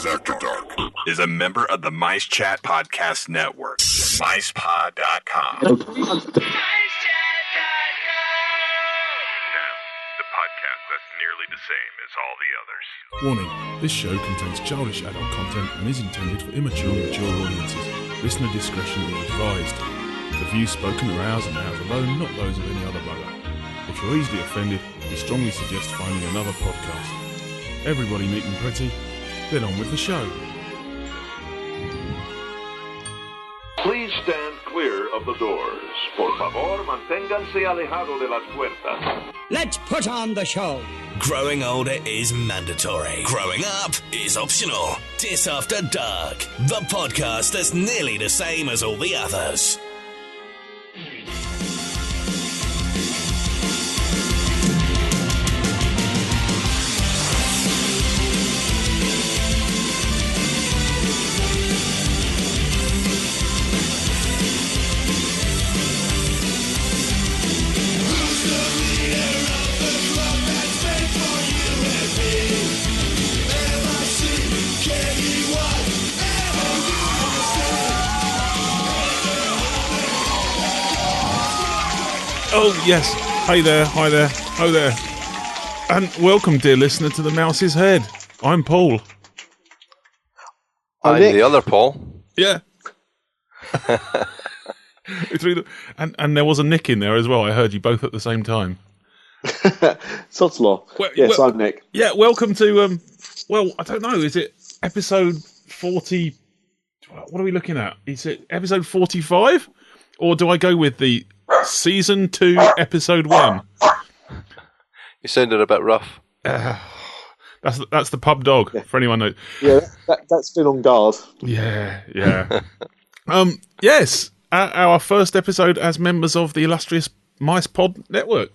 After Dark is a member of the MiceChat Podcast Network. MicePod.com. Now, the podcast that's nearly the same as all the others. Warning, this show contains childish adult content and is intended for immature and mature audiences. Listener discretion is advised. The views spoken are ours and ours alone, not those of any other brother. If you're easily offended, we strongly suggest finding another podcast. Everybody neat and pretty, then on with the show. Please stand clear of the doors. Por favor, manténganse alejado de las puertas. Let's put on the show. Growing older is mandatory. Growing up is optional. Dis After Dark, the podcast that's nearly the same as all the others. Oh, yes. Hey there, hi there, ho there. And welcome, dear listener, to the Mouse's Head. I'm Paul. I'm the other Paul. Yeah. And there was a Nick in there as well. I heard you both at the same time. Sod's Law. Yes, I'm Nick. Yeah, welcome to, well, I don't know, is it episode 40? What are we looking at? Is it episode 45? Or do I go with the Season 2, Episode 1? You sounded a bit rough. That's the pub dog, for anyone knows. Yeah, that's been on guard. Yeah. Yes, our first episode as members of the illustrious MicePod network.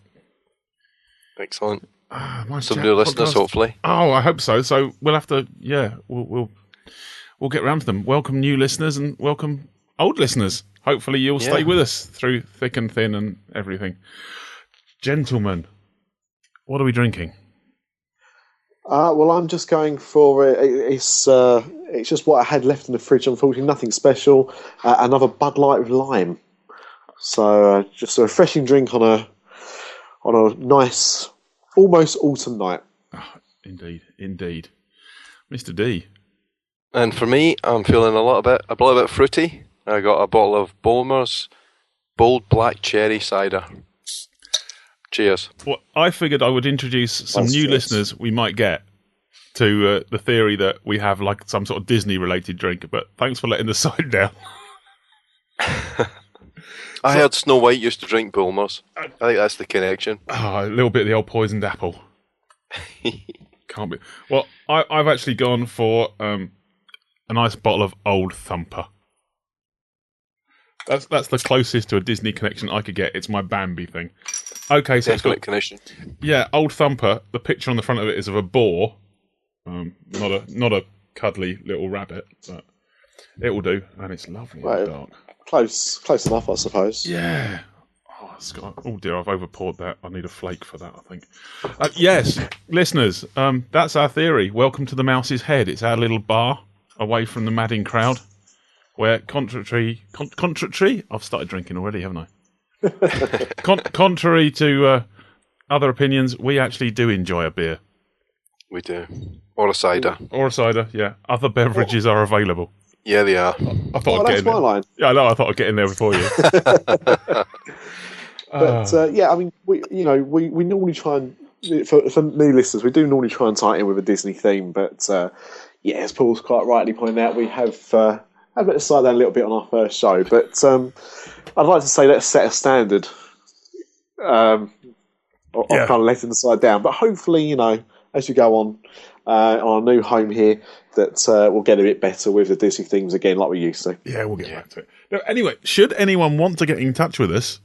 Excellent. Some Some new listeners, hopefully. Oh, I hope so. So we'll have to, we'll get round to them. Welcome new listeners and welcome old listeners. Hopefully you'll stay with us through thick and thin and everything. Gentlemen, what are we drinking? Well, I'm just going for it's just what I had left in the fridge. Unfortunately, nothing special. Another Bud Light with lime. So just a refreshing drink on a nice, almost autumn night. Oh, indeed, Mr. D. And for me, I'm feeling a little bit fruity. I got a bottle of Bulmer's Bold Black Cherry Cider. Cheers. Well, I figured I would introduce some new listeners we might get to the theory that we have like some sort of Disney-related drink, but thanks for letting the side down. I heard Snow White used to drink Bulmer's. I think that's the connection. Oh, a little bit of the old poisoned apple. Can't be. Well, I've actually gone for a nice bottle of Old Thumper. That's the closest to a Disney connection I could get. It's my Bambi thing. Okay, so Definite connection. Yeah, Old Thumper. The picture on the front of it is of a boar, not a cuddly little rabbit, but it will do, and it's lovely and dark. Close enough, I suppose. Yeah. Oh dear, I've overpoured that. I need a flake for that, I think. Yes, listeners, that's our theory. Welcome to the Mouse's Head. It's our little bar away from the madding crowd. Where contrary, I've started drinking already, haven't I? Contrary to other opinions, we actually do enjoy a beer. We do. Or a cider. Yeah. Other beverages are available. Yeah, they are. I thought I'd get in there. Line. Yeah, I know. I thought I'd get in there before you. But I mean, we normally try and for new listeners, we do normally try and tie it in with a Disney theme. But as Paul's quite rightly pointed out, we have. I've let it slide down a little bit on our first show, but I'd like to say let's set a standard. I'm kind of letting the side down, but hopefully, as you go on our new home here, that we'll get a bit better with the Disney themes again, like we used to. Yeah, we'll get back to it. Now, anyway, should anyone want to get in touch with us,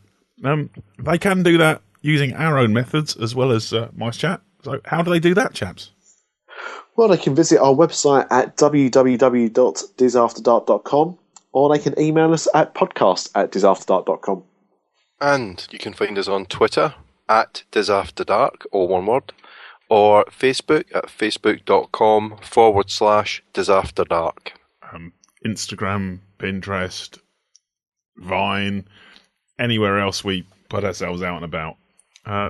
they can do that using our own methods as well as MiceChat. So, how do they do that, chaps? Well, they can visit our website at www.DisAfterDark.com, or they can email us at podcast@DisAfterDark.com. And you can find us on Twitter at DisAfterDark, all one word, or Facebook at facebook.com/DisAfterDark. Instagram, Pinterest, Vine, anywhere else we put ourselves out and about.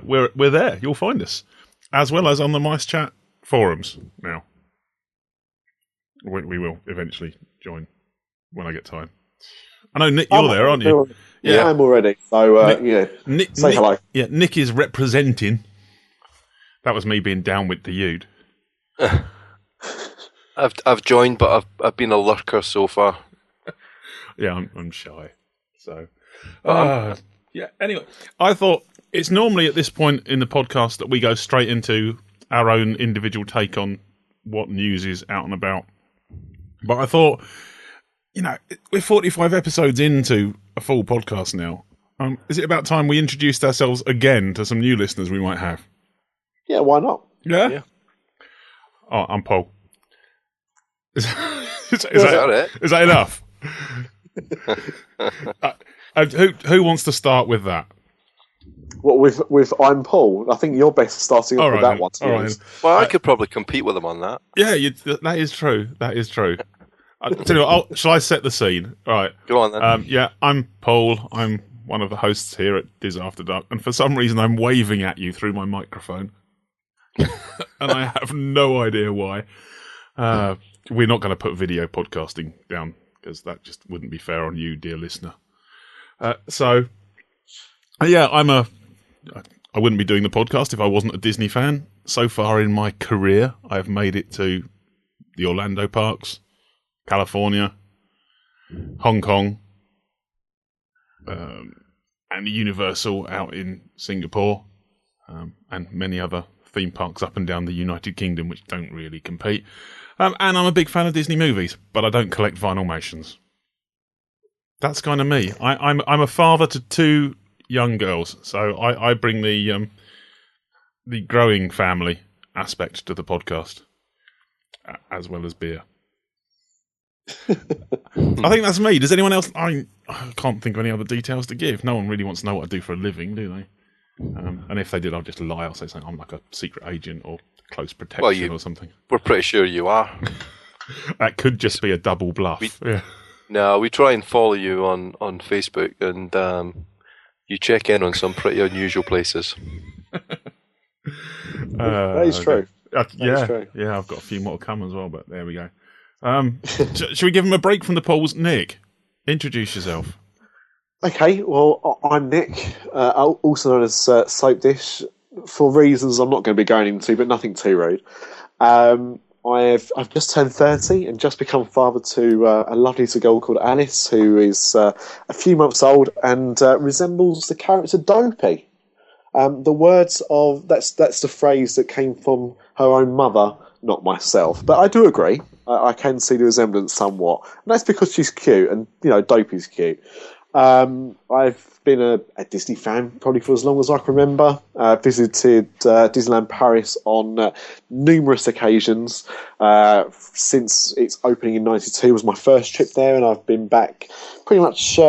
We're there. You'll find us, as well as on the MiceChat forums now. We will eventually join when I get time. I know, Nick, you're there, aren't you? Yeah, I'm already. So, Nick, say hello. Yeah, Nick is representing. That was me being down with the Ude. I've joined, but I've been a lurker so far. Yeah, I'm shy. So, yeah. Anyway, I thought it's normally at this point in the podcast that we go straight into our own individual take on what news is out and about. But I thought, we're 45 episodes into a full podcast now. Is it about time we introduced ourselves again to some new listeners we might have? Yeah, why not? Yeah. Oh, I'm Paul. Is that enough? Who wants to start with that? What with I'm Paul? I think you're best starting off with that one. Well, I could probably compete with him on that. Yeah, that is true. That is true. Tell you what, shall I set the scene? All right. Go on then. Yeah, I'm Paul. I'm one of the hosts here at DisAfterDark, and for some reason I'm waving at you through my microphone. And I have no idea why. We're not going to put video podcasting down because that just wouldn't be fair on you, dear listener. I wouldn't be doing the podcast if I wasn't a Disney fan. So far in my career, I've made it to the Orlando parks, California, Hong Kong, and Universal out in Singapore, and many other theme parks up and down the United Kingdom, which don't really compete. And I'm a big fan of Disney movies, but I don't collect Vinylmations. That's kind of me. I'm a father to two young girls, so I bring the growing family aspect to the podcast, as well as beer. I think that's me. Does anyone else? I can't think of any other details to give. No one really wants to know what I do for a living, do they? And if they did, I'll just lie. I'll say something. I'm like a secret agent or close protection or something. We're pretty sure you are. That could just be a double bluff. No, we try and follow you on Facebook, and you check in on some pretty unusual places. That is true. Yeah, I've got a few more to come as well, but there we go. Should we give him a break from the polls? Nick, introduce yourself. Okay, well, I'm Nick, also known as Soap Dish, for reasons I'm not going to be going into, but nothing too rude. I've just turned 30 and just become father to a lovely little girl called Alice, who is a few months old and resembles the character Dopey. The words of that's the phrase that came from her own mother, not myself. But I do agree. I can see the resemblance somewhat, and that's because she's cute, and Dopey's cute. I've been a Disney fan probably for as long as I can remember. Visited Disneyland Paris on numerous occasions since its opening in '92. Was my first trip there, and I've been back pretty much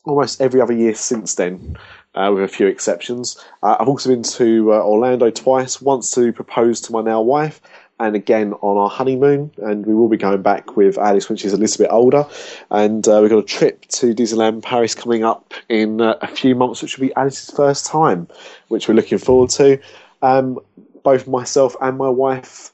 almost every other year since then, with a few exceptions. I've also been to Orlando twice, once to propose to my now wife, and again on our honeymoon, and we will be going back with Alice when she's a little bit older. And we've got a trip to Disneyland Paris coming up in a few months, which will be Alice's first time, which we're looking forward to. Both myself and my wife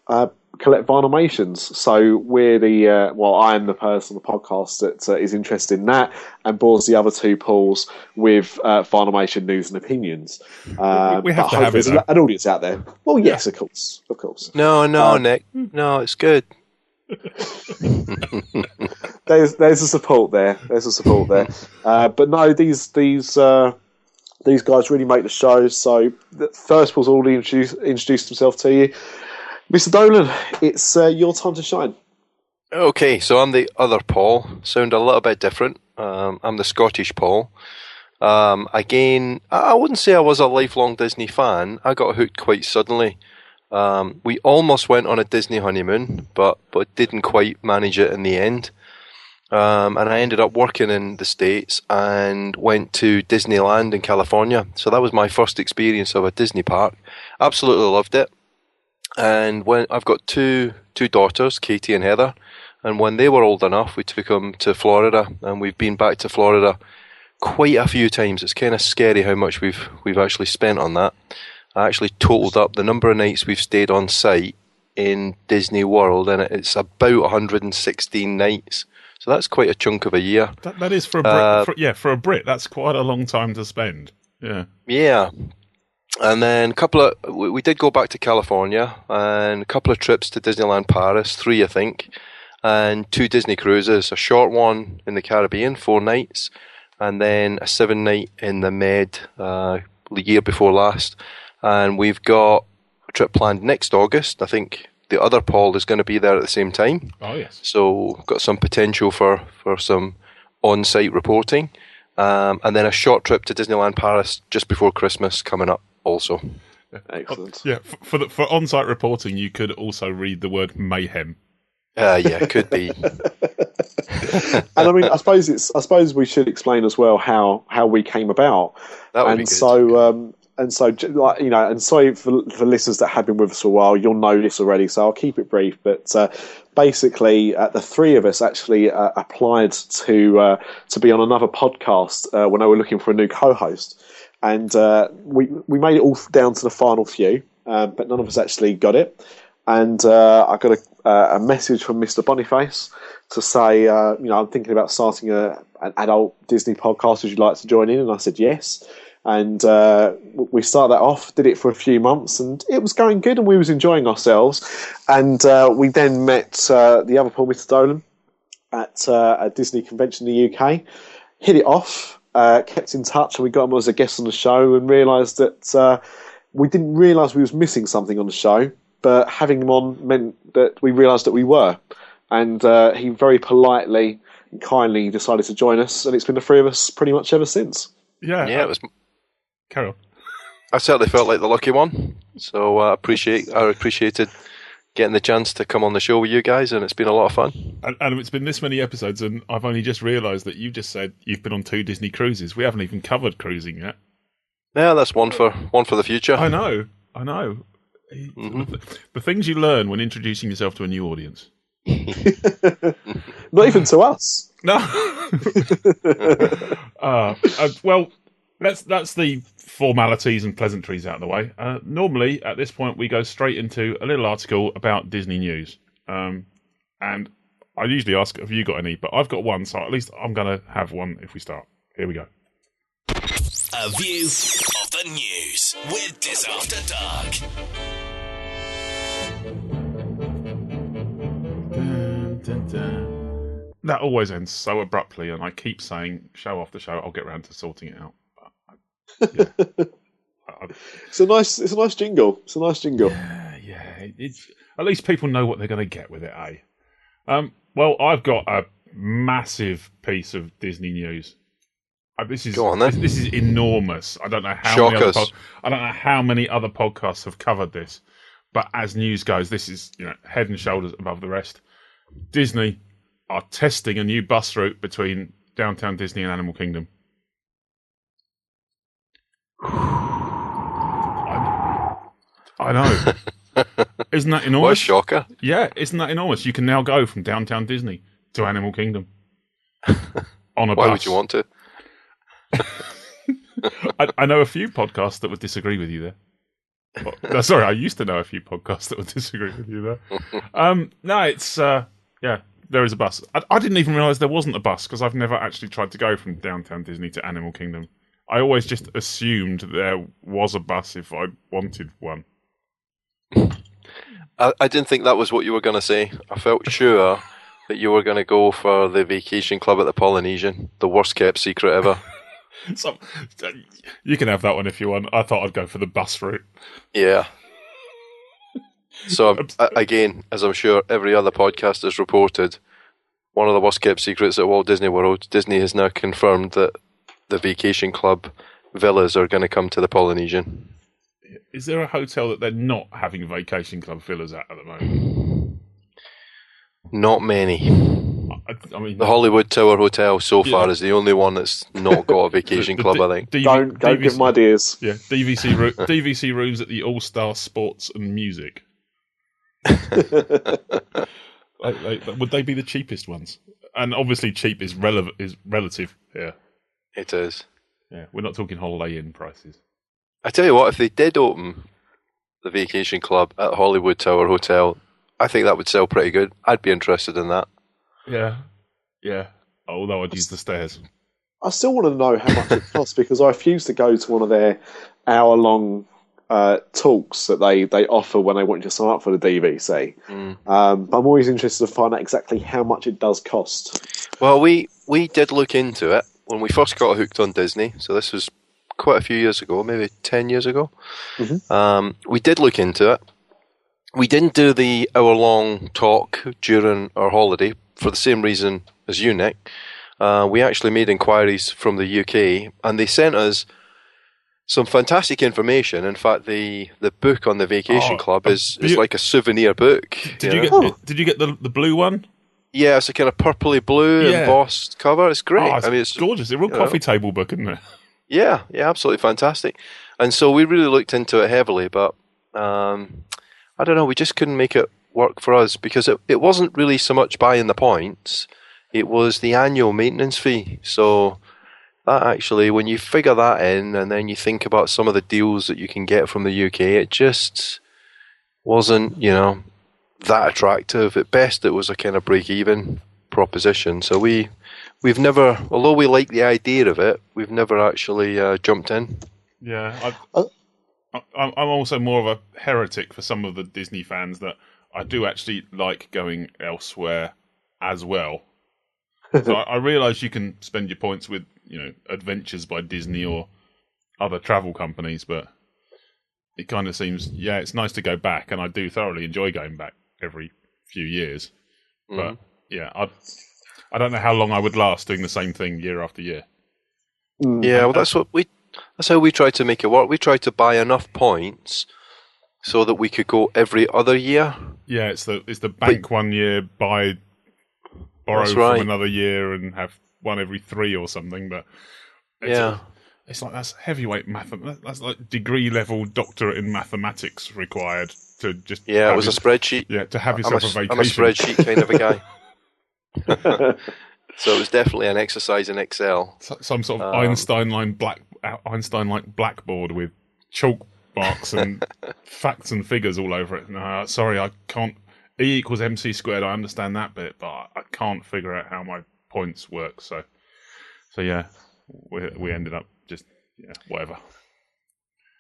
collect Vinylmations, so we're I am the person on the podcast that is interested in that and bores the other two Pauls with Vinylmation news and opinions. We have to have there's an audience out there. Well, yes, of course. No, Nick. No, it's good. There's a support there. But no, these guys really make the show. So first of all, already introduced himself to you. Mr. Dolan, it's your time to shine. Okay, so I'm the other Paul. Sound a little bit different. I'm the Scottish Paul. Again, I wouldn't say I was a lifelong Disney fan. I got hooked quite suddenly. We almost went on a Disney honeymoon, but didn't quite manage it in the end. And I ended up working in the States and went to Disneyland in California. So that was my first experience of a Disney park. Absolutely loved it. And when I've got two daughters, Katie and Heather, and when they were old enough, we took them to Florida, and we've been back to Florida quite a few times. It's kind of scary how much we've actually spent on that. I actually totaled up the number of nights we've stayed on site in Disney World, and it's about 116 nights. So that's quite a chunk of a year. That is for a Brit. For a Brit, that's quite a long time to spend. Yeah. Yeah. And then we did go back to California, and a couple of trips to Disneyland Paris, 3 I think, and 2 Disney cruises, a short one in the Caribbean, 4 nights, and then a 7-night in the Med the year before last. And we've got a trip planned next August. I think the other Paul is going to be there at the same time. Oh, yes. So got some potential for some on-site reporting. And then a short trip to Disneyland Paris just before Christmas coming up also. Excellent. Yeah, for on-site reporting, you could also read the word mayhem. Yeah, could be. And I mean, I suppose we should explain as well how we came about. That would be good. And so, like, you know, and sorry for listeners that have been with us for a while, you'll know this already, so I'll keep it brief. But basically, the 3 of us actually applied to be on another podcast when they were looking for a new co-host, and we made it all down to the final few, but none of us actually got it. And I got a message from Mr. Boniface to say, you know, I'm thinking about starting an adult Disney podcast. Would you like to join in? And I said yes. And we started that off, did it for a few months, and it was going good, and we was enjoying ourselves. And we then met the other Paul, Mr. Dolan, at a Disney convention in the UK, hit it off, kept in touch, and we got him as a guest on the show, and realised that we didn't realise we was missing something on the show, but having him on meant that we realised that we were. And he very politely and kindly decided to join us, and it's been the 3 of us pretty much ever since. Yeah, it was. Carry on. I certainly felt like the lucky one, so I appreciated getting the chance to come on the show with you guys, and it's been a lot of fun. And it's been this many episodes, and I've only just realised that you just said you've been on 2 Disney cruises. We haven't even covered cruising yet. Yeah, that's one for the future. I know. Mm-hmm. The things you learn when introducing yourself to a new audience. Not even to us. No. Well, that's the formalities and pleasantries out of the way. Normally, at this point, we go straight into a little article about Disney news. And I usually ask, have you got any? But I've got one, so at least I'm going to have one if we start. Here we go. A view of the news with DisAfterDark. Dun, dun, dun. That always ends so abruptly, and I keep saying, show off the show, I'll get round to sorting it out. It's a nice jingle. It's a nice jingle. Yeah. It's, at least people know what they're going to get with it, eh? Well, I've got a massive piece of Disney news. This is enormous. I don't know how many other podcasts have covered this, but as news goes, this is head and shoulders above the rest. Disney are testing a new bus route between Downtown Disney and Animal Kingdom. I know. Isn't that enormous? What a shocker. Yeah, isn't that enormous? You can now go from Downtown Disney to Animal Kingdom on a bus. Why would you want to? I know a few podcasts that would disagree with you there. Sorry, I used to know a few podcasts that would disagree with you there. No, it's there is a bus. I didn't even realise there wasn't a bus because I've never actually tried to go from Downtown Disney to Animal Kingdom. I always just assumed there was a bus if I wanted one. I didn't think that was what you were going to say. I felt sure that you were going to go for the vacation club at the Polynesian, the worst kept secret ever. So, you can have that one if you want. I thought I'd go for the bus route. Yeah. So, again, as I'm sure every other podcast has reported, one of the worst kept secrets at Walt Disney World, Disney has now confirmed that the vacation club villas are going to come to the Polynesian. Is there a hotel that they're not having vacation club villas at the moment? Not many. I mean, the Hollywood Tower Hotel so far is the only one that's not got a vacation club, I think. Don't give them ideas. Yeah, DVC rooms at the All-Star Sports and Music. Would they be the cheapest ones? And obviously, cheap is relative here. It is. Yeah, we're not talking Holiday Inn prices. I tell you what, if they did open the Vacation Club at Hollywood Tower Hotel, I think that would sell pretty good. I'd be interested in that. Yeah. Although I'd use the stairs. I still want to know how much it costs because I refuse to go to one of their hour-long talks that they offer when they want you to sign up for the DVC. But I'm always interested to find out exactly how much it does cost. Well, we did look into it when we first got hooked on Disney. So this was quite a few years ago, maybe 10 years ago. We did look into it. We didn't do the hour-long talk during our holiday for the same reason as you, Nick. We actually made inquiries from the UK, and they sent us some fantastic information. In fact, the book on the Vacation Club is like a souvenir book. Did you get the blue one? Yeah, it's a kind of purpley blue embossed cover. It's great. It's gorgeous. It's a real coffee table book, isn't it? Yeah, absolutely fantastic. And so we really looked into it heavily, but I don't know, we just couldn't make it work for us because it wasn't really so much buying the points, it was the annual maintenance fee. So that actually, when you figure that in and then you think about some of the deals that you can get from the UK, it just wasn't, that attractive. At best, it was a kind of break-even proposition. So we've never, although we like the idea of it, we've never actually jumped in. Yeah, I'm also more of a heretic for some of the Disney fans that I do actually like going elsewhere as well. So I realise you can spend your points with, Adventures by Disney or other travel companies, but it kind of seems, it's nice to go back, and I do thoroughly enjoy going back every few years. But I don't know how long I would last doing the same thing year after year. Yeah, well, that's how we tried to make it work. We tried to buy enough points so that we could go every other year. Yeah, it's the bank one year, borrow from another year, and have one every 3 or something. But it's like that's heavyweight mathematics. That's like degree level doctorate in mathematics required to just. Yeah, it was a spreadsheet. Yeah, to have yourself a vacation. I'm a spreadsheet kind of a guy. So it was definitely an exercise in Excel. Some sort of Einstein-like blackboard with chalk marks and facts and figures all over it. No, sorry, I can't. E equals MC squared. I understand that bit, but I can't figure out how my points work. So yeah, we ended up just whatever.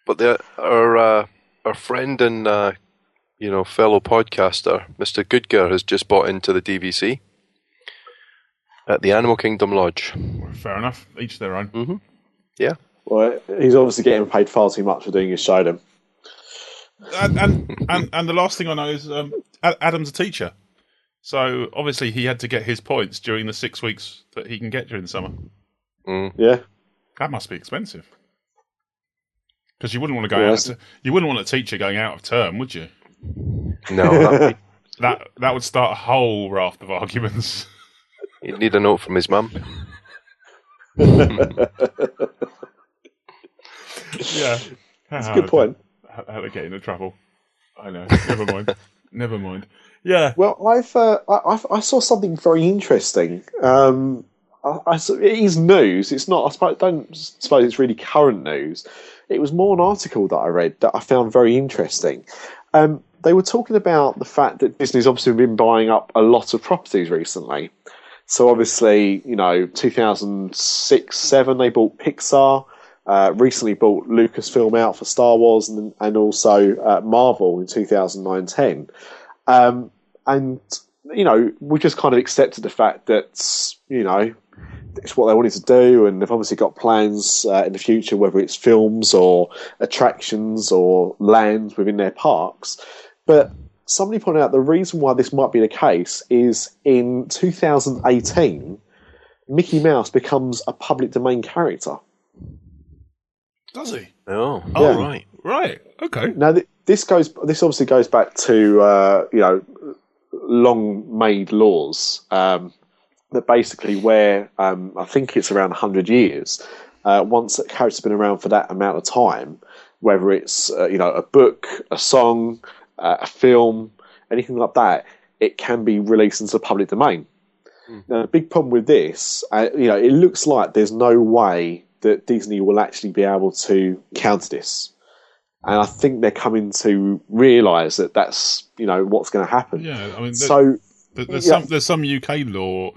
But our friend and fellow podcaster, Mr. Goodger, has just bought into the DVC at the Animal Kingdom Lodge. Fair enough. Each their own. Mm-hmm. Yeah. Well, he's obviously getting paid far too much for doing his show then. And the last thing I know is Adam's a teacher. So obviously he had to get his points during the 6 weeks that he can get during the summer. Yeah. That must be expensive. Because you wouldn't want to go out. You wouldn't want a teacher going out of term, would you? No. That would start a whole raft of arguments. He'd need a note from his mum. Yeah. That's a good point. How to get into trouble. I know. Never mind. Yeah. Well, I saw something very interesting. It is news. It's not. Don't suppose it's really current news. It was more an article that I read that I found very interesting. They were talking about the fact that Disney's obviously been buying up a lot of properties recently. So obviously, 2006-07 they bought Pixar. Recently bought Lucasfilm out for Star Wars, and also Marvel in 2009-10. And we just kind of accepted the fact that it's what they wanted to do, and they've obviously got plans in the future, whether it's films or attractions or lands within their parks. But somebody pointed out the reason why this might be the case is in 2018, Mickey Mouse becomes a public domain character. Does he? Oh, yeah. Right. Okay. Now this obviously goes back to long made laws that basically where I think it's around 100 years. Once a character's been around for that amount of time, whether it's a book, a song, a film, anything like that, it can be released into the public domain. Now, the big problem with this, it looks like there's no way that Disney will actually be able to counter this. And I think they're coming to realise that that's, what's going to happen. Yeah, I mean, there's some UK law.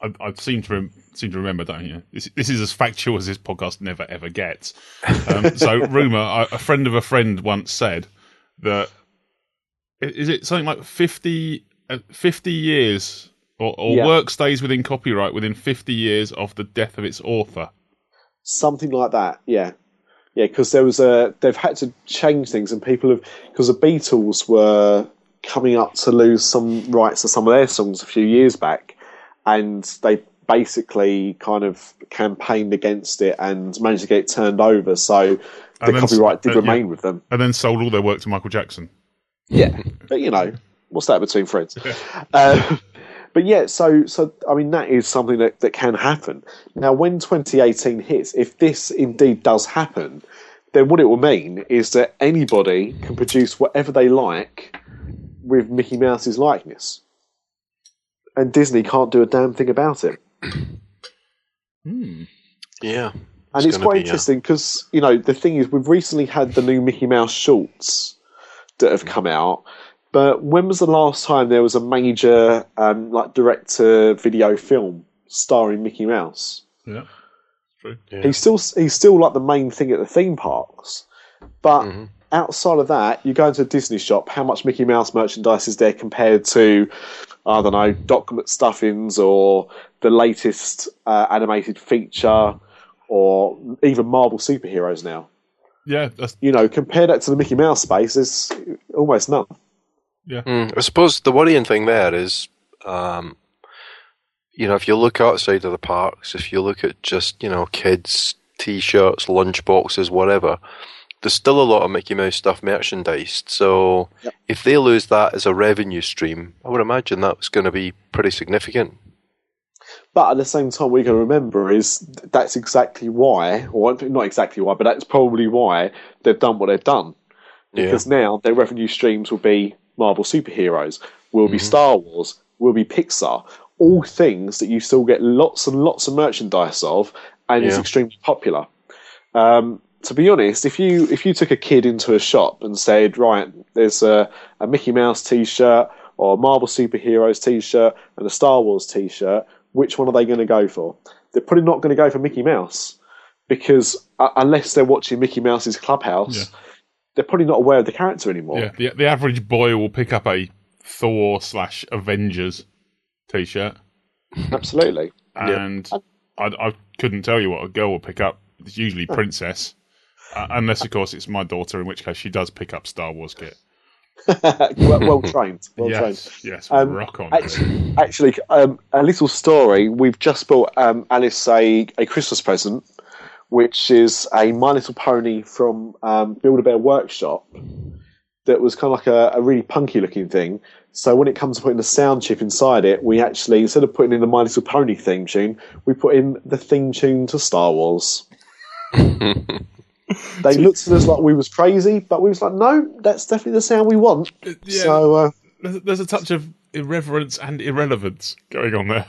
I seem to remember, don't you? This is as factual as this podcast never ever gets. So, rumour, a friend of a friend once said that is it something like 50 years or work stays within copyright within 50 years of the death of its author. Something like that, yeah. Yeah, because they've had to change things, and because the Beatles were coming up to lose some rights to some of their songs a few years back, and they basically kind of campaigned against it and managed to get it turned over, so the copyright did remain with them. And then sold all their work to Michael Jackson. Yeah, but what's that between friends? But yeah, so I mean, that is something that can happen. Now, when 2018 hits, if this indeed does happen, then what it will mean is that anybody can produce whatever they like with Mickey Mouse's likeness. And Disney can't do a damn thing about it. Yeah. And it's quite interesting because, the thing is, we've recently had the new Mickey Mouse shorts that have come out. But when was the last time there was a major direct-to-video film starring Mickey Mouse? Yeah, true. Yeah. He's still like the main thing at the theme parks. But outside of that, you go into a Disney shop, how much Mickey Mouse merchandise is there compared to, I don't know, document stuffings or the latest animated feature or even Marvel superheroes now? Yeah. Compare that to the Mickey Mouse space, there's almost none. Yeah. I suppose the worrying thing there is, if you look outside of the parks, if you look at just, kids, T-shirts, lunchboxes, whatever, there's still a lot of Mickey Mouse stuff merchandised. So if they lose that as a revenue stream, I would imagine that's going to be pretty significant. But at the same time, we can remember is that's exactly why, or not exactly why, but that's probably why they've done what they've done. Because now their revenue streams will be Marvel superheroes, will be Star Wars, will be Pixar, all things that you still get lots and lots of merchandise of, and is extremely popular. To be honest, if you took a kid into a shop and said, right, there's a Mickey Mouse T-shirt or a Marvel superheroes T-shirt and a Star Wars T-shirt, which one are they going to go for? They're probably not going to go for Mickey Mouse, because unless they're watching Mickey Mouse's Clubhouse, they're probably not aware of the character anymore. Yeah, the average boy will pick up a Thor/Avengers T-shirt. Absolutely. And I couldn't tell you what a girl will pick up. It's usually Princess. Unless, of course, it's my daughter, in which case she does pick up Star Wars kit. well trained. Yes, rock on. Actually, a little story. We've just bought Alice a Christmas present, which is a My Little Pony from Build-A-Bear Workshop that was kind of like a really punky looking thing. So when it comes to putting the sound chip inside it, we actually, instead of putting in the My Little Pony theme tune, we put in the theme tune to Star Wars. They looked at us like we was crazy, but we was like, no, that's definitely the sound we want. Yeah, so there's a touch of irreverence and irrelevance going on there.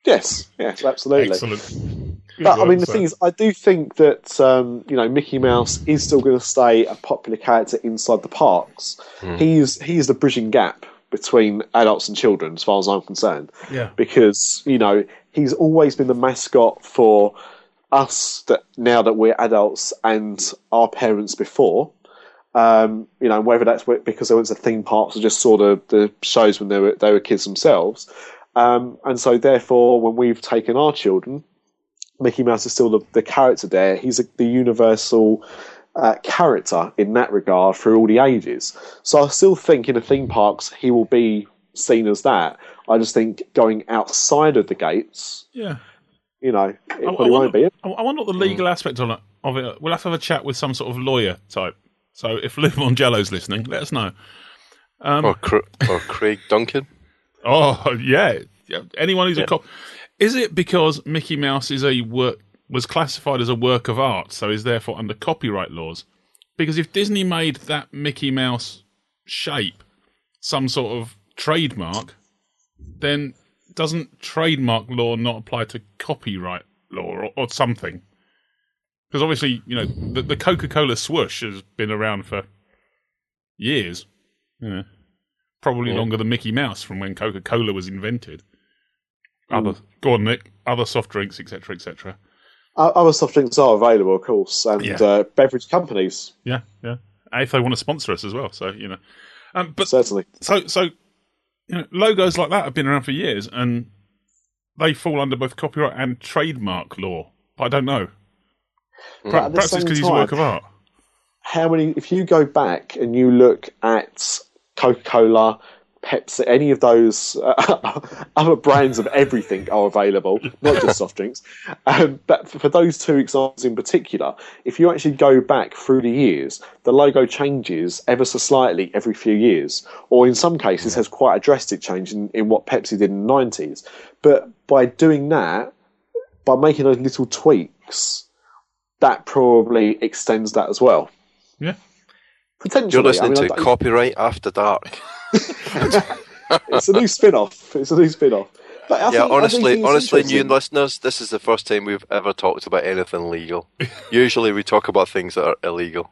Yes, absolutely. Excellent. But I mean, the thing is, I do think that Mickey Mouse is still going to stay a popular character inside the parks. He is the bridging gap between adults and children, as far as I'm concerned. Yeah. Because he's always been the mascot for us that now that we're adults and our parents before. Whether that's because they went to theme parks or just saw the shows when they were kids themselves. And so, therefore, when we've taken our children, Mickey Mouse is still the character there. He's the universal character in that regard through all the ages. So I still think in the theme parks he will be seen as that. I just think going outside of the gates, it probably won't be it. I wonder what the legal aspect of it. We'll have to have a chat with some sort of lawyer type. So if Lou Mongello's listening, let us know. Or Craig Duncan. Oh, yeah. Anyone who's a cop. Is it because Mickey Mouse was classified as a work of art, so is therefore under copyright laws? Because if Disney made that Mickey Mouse shape some sort of trademark, then doesn't trademark law not apply to copyright law or something? Because obviously, the Coca-Cola swoosh has been around for years. Probably longer than Mickey Mouse from when Coca-Cola was invented. Go on, Nick. Other soft drinks, etc., etc. Other soft drinks are available, of course, and beverage companies. Yeah. If they want to sponsor us as well, so but certainly. So logos like that have been around for years, and they fall under both copyright and trademark law. I don't know. Perhaps it's because he's a work of art. How many? If you go back and you look at Coca-Cola, Pepsi, any of those other brands of everything are available, not just soft drinks. But for those two examples in particular, if you actually go back through the years, the logo changes ever so slightly every few years, or in some cases has quite a drastic change in what Pepsi did in the 90s. But by doing that, by making those little tweaks, that probably extends that as well. Yeah. Potentially. You're listening to Copyright After Dark. It's a new spin-off. But honestly, new listeners, this is the first time we've ever talked about anything legal. Usually we talk about things that are illegal.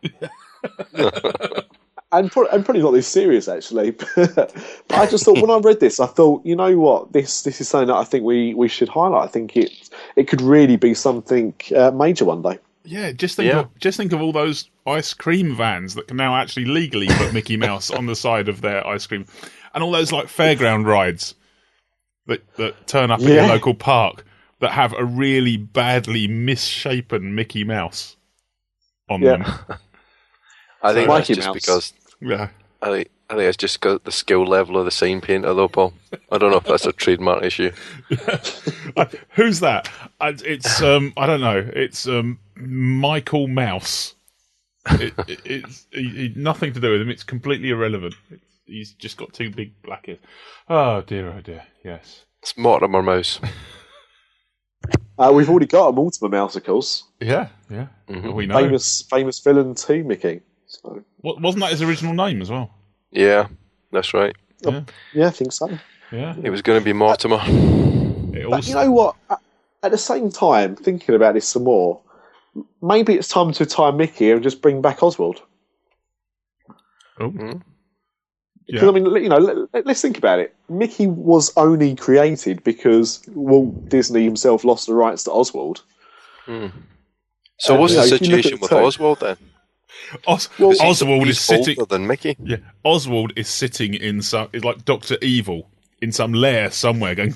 and probably not this serious, actually. But I just thought, when I read this, I thought, you know what, this is something that I think we should highlight. I think it could really be something major one day. Yeah, just think of all those ice cream vans that can now actually legally put Mickey Mouse on the side of their ice cream, and all those like fairground rides that turn up in your local park that have a really badly misshapen Mickey Mouse on them. I think that's Mikey just Mouse. because I think it's just got the skill level of the sign painter, though, Paul. I don't know if that's a trademark issue. Who's that? It's I don't know. It's Michael Mouse. It's nothing to do with him. It's completely irrelevant. He's just got two big black ears. Oh dear. Yes. It's Mortimer Mouse. We've already got a Mortimer Mouse, of course. Yeah. Mm-hmm. We know. Famous villain too, Mickey. So. Wasn't that his original name as well? Yeah, that's right. Yeah, I think so. Yeah. It was going to be Mortimer. But you know what? At the same time, thinking about this some more, maybe it's time to tie Mickey and just bring back Oswald. Oh. Mm-hmm. Because, I mean, let's think about it. Mickey was only created because Walt Disney himself lost the rights to Oswald. Mm. So what's the situation with Oswald then? Oswald is sitting older than Mickey. Yeah, Oswald is sitting in some. It's like Dr. Evil in some lair somewhere, going,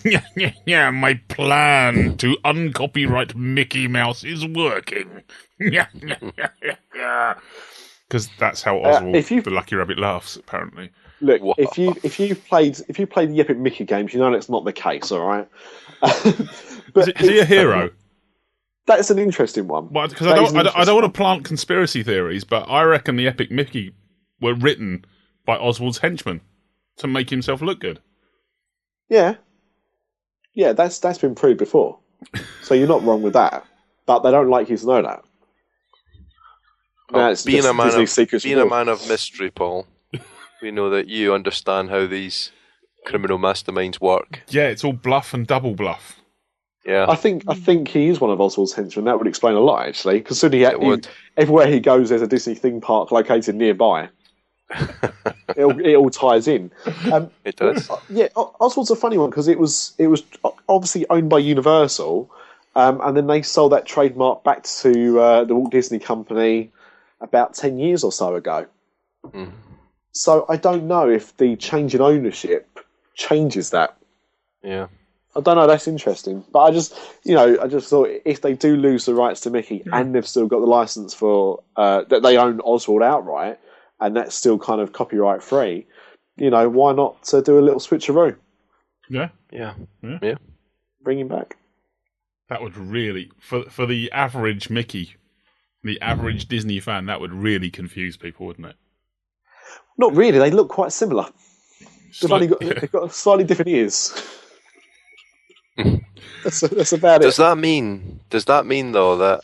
yeah. My plan to uncopyright Mickey Mouse is working. Yeah. Because that's how Oswald the Lucky Rabbit laughs. Apparently. Look, if you've played the Epic Mickey games, you know that's not the case. All right. But is he a hero? That's an interesting one. Because I don't want to plant conspiracy theories, but I reckon the Epic Mickey were written by Oswald's henchmen to make himself look good. Yeah, that's been proved before. So you're not wrong with that. But they don't like you to know that. Being a man of mystery, Paul, we know that you understand how these criminal masterminds work. Yeah, it's all bluff and double bluff. Yeah, I think he is one of Oswald's henchmen. That would explain a lot, actually. Because everywhere he goes, there's a Disney theme park located nearby. it all ties in. It does. Yeah, Oswald's a funny one because it was obviously owned by Universal, and then they sold that trademark back to the Walt Disney Company about 10 years or so ago. Mm. So I don't know if the change in ownership changes that. Yeah. I don't know, that's interesting. But I just thought if they do lose the rights to Mickey and they've still got the license for that they own Oswald outright and that's still kind of copyright free, why not do a little switcheroo? Yeah. Bring him back. That would really, for the average Mickey, the average Disney fan, that would really confuse people, wouldn't it? Not really, they look quite similar. They've got slightly different ears. That's about it. Does that mean though that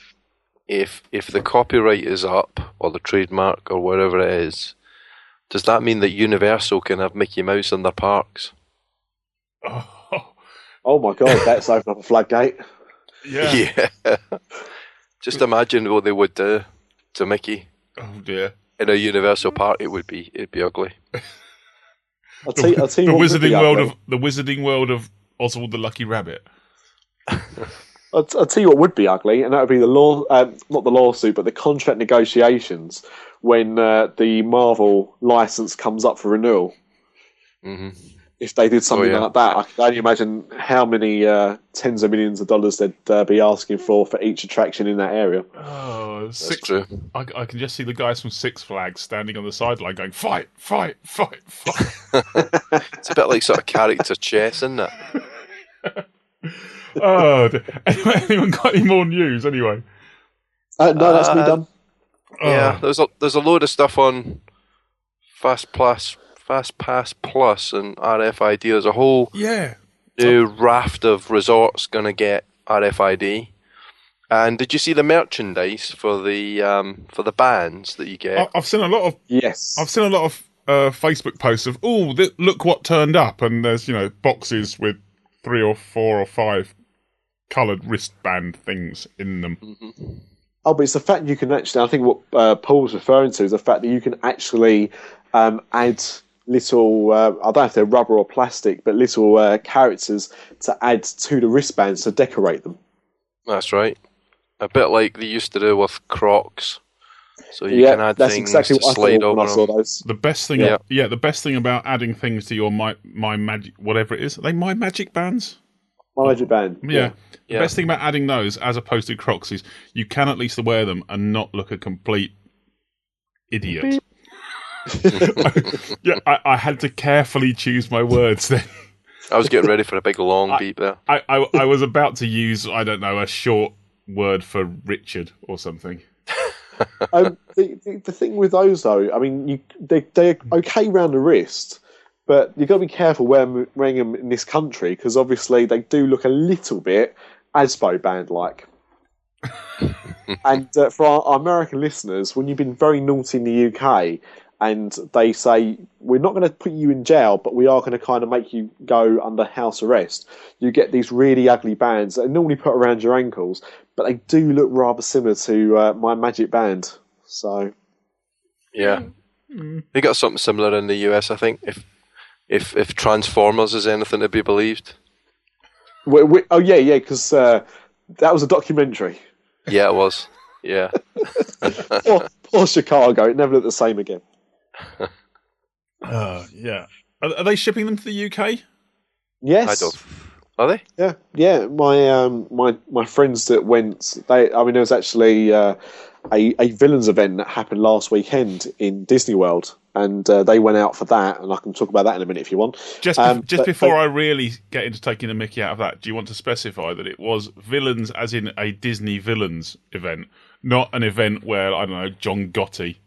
if the copyright is up or the trademark or whatever it is, Does that mean that Universal can have Mickey Mouse in their parks? Oh my God, that's opened up a floodgate. Yeah. Just imagine what they would do to Mickey. Oh dear. In a Universal park, it'd be ugly. I'll tell you The what would be wizarding world of Oswald the Lucky Rabbit. I'll tell you what would be ugly, and that would be the not the lawsuit, but the contract negotiations when the Marvel license comes up for renewal. Mm-hmm. If they did something like that, I can only imagine how many tens of millions of dollars they'd be asking for each attraction in that area. Oh, That's true. I can just see the guys from Six Flags standing on the sideline going, fight, fight, fight, fight. It's a bit like sort of character chess, isn't it? Oh, anyone got any more news anyway? No, that's me done. Yeah, there's a load of stuff on FastPass Plus and RFID. There's a whole new raft of resorts going to get RFID. And did you see the merchandise for the bands that you get? I've seen a lot of I've seen a lot of Facebook posts of look what turned up, and there's boxes with 3 or 4 or 5 coloured wristband things in them. Mm-hmm. Oh, but it's the fact you can actually. I think what Paul's referring to is the fact that you can actually add little. I don't know if they're rubber or plastic, but little characters to add to the wristbands to decorate them. That's right. A bit like they used to do with Crocs. So you can add things exactly to what slide I thought over when I saw them. those. The best thing, the best thing about adding things to your my magic, whatever it is, are they My Magic bands? My Magic Band. Yeah. The best thing about adding those as opposed to Crocs is you can at least wear them and not look a complete idiot. I had to carefully choose my words then. I was getting ready for a big long beep there. I was about to use, I don't know, a short word for Richard or something. The thing with those though, I mean, they're okay round the wrist, but you've got to be careful wearing them in this country because obviously they do look a little bit Aspo band like. And for our American listeners, when you've been very naughty in the UK and they say we're not going to put you in jail, but we are going to kind of make you go under house arrest, you get these really ugly bands that are normally put around your ankles, but they do look rather similar to My Magic Band. So, yeah, they got something similar in the US, I think. If Transformers is anything to be believed. Because that was a documentary. Yeah, it was. Yeah. poor Chicago. It never looked the same again. Yeah. Are they shipping them to the UK? Yes. Are they? Yeah. My friends that went. There was actually a villains event that happened last weekend in Disney World, and they went out for that. And I can talk about that in a minute if you want. Just before I really get into taking the mickey out of that, do you want to specify that it was villains, as in a Disney villains event, not an event where I don't know John Gotti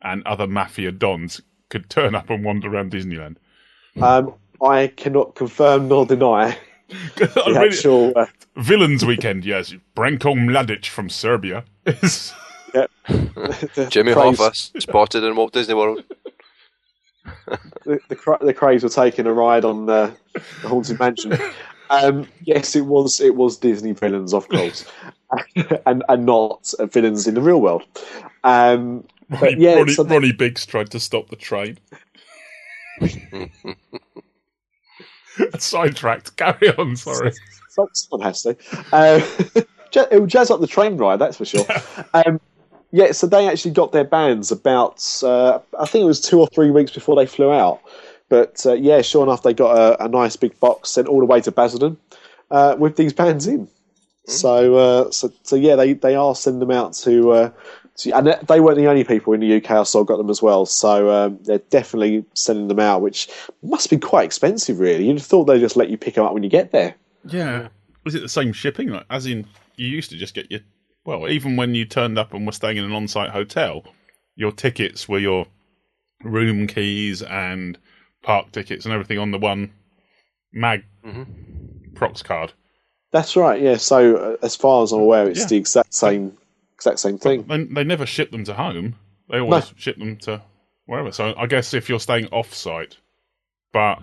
and other mafia dons could turn up and wander around Disneyland? I cannot confirm nor deny. Actual villains weekend, yes. Branko Mladic from Serbia. Yep. Jimmy Hoffa spotted in Walt Disney World. The Craze were taking a ride on the Haunted Mansion. Yes, it was Disney villains, of course, and not villains in the real world. Ronnie Biggs tried to stop the train. Sidetracked. Carry on. Sorry. Someone has to. It will jazz up the train ride, that's for sure. So they actually got their bands about, I think it was 2 or 3 weeks before they flew out. But sure enough, they got a nice big box sent all the way to Basildon with these bands in. So they are sending them out to and they weren't the only people in the UK I saw got them as well. So they're definitely sending them out, which must be quite expensive, really. You'd have thought they'd just let you pick them up when you get there. Yeah. Was it the same shipping? Like, as in, you used to just get even when you turned up and were staying in an on-site hotel, your tickets were your room keys and park tickets and everything on the one Prox card. That's right, yeah. So as far as I'm aware, it's the exact same thing. They never ship them to home. They always ship them to wherever. So I guess if you're staying off-site, but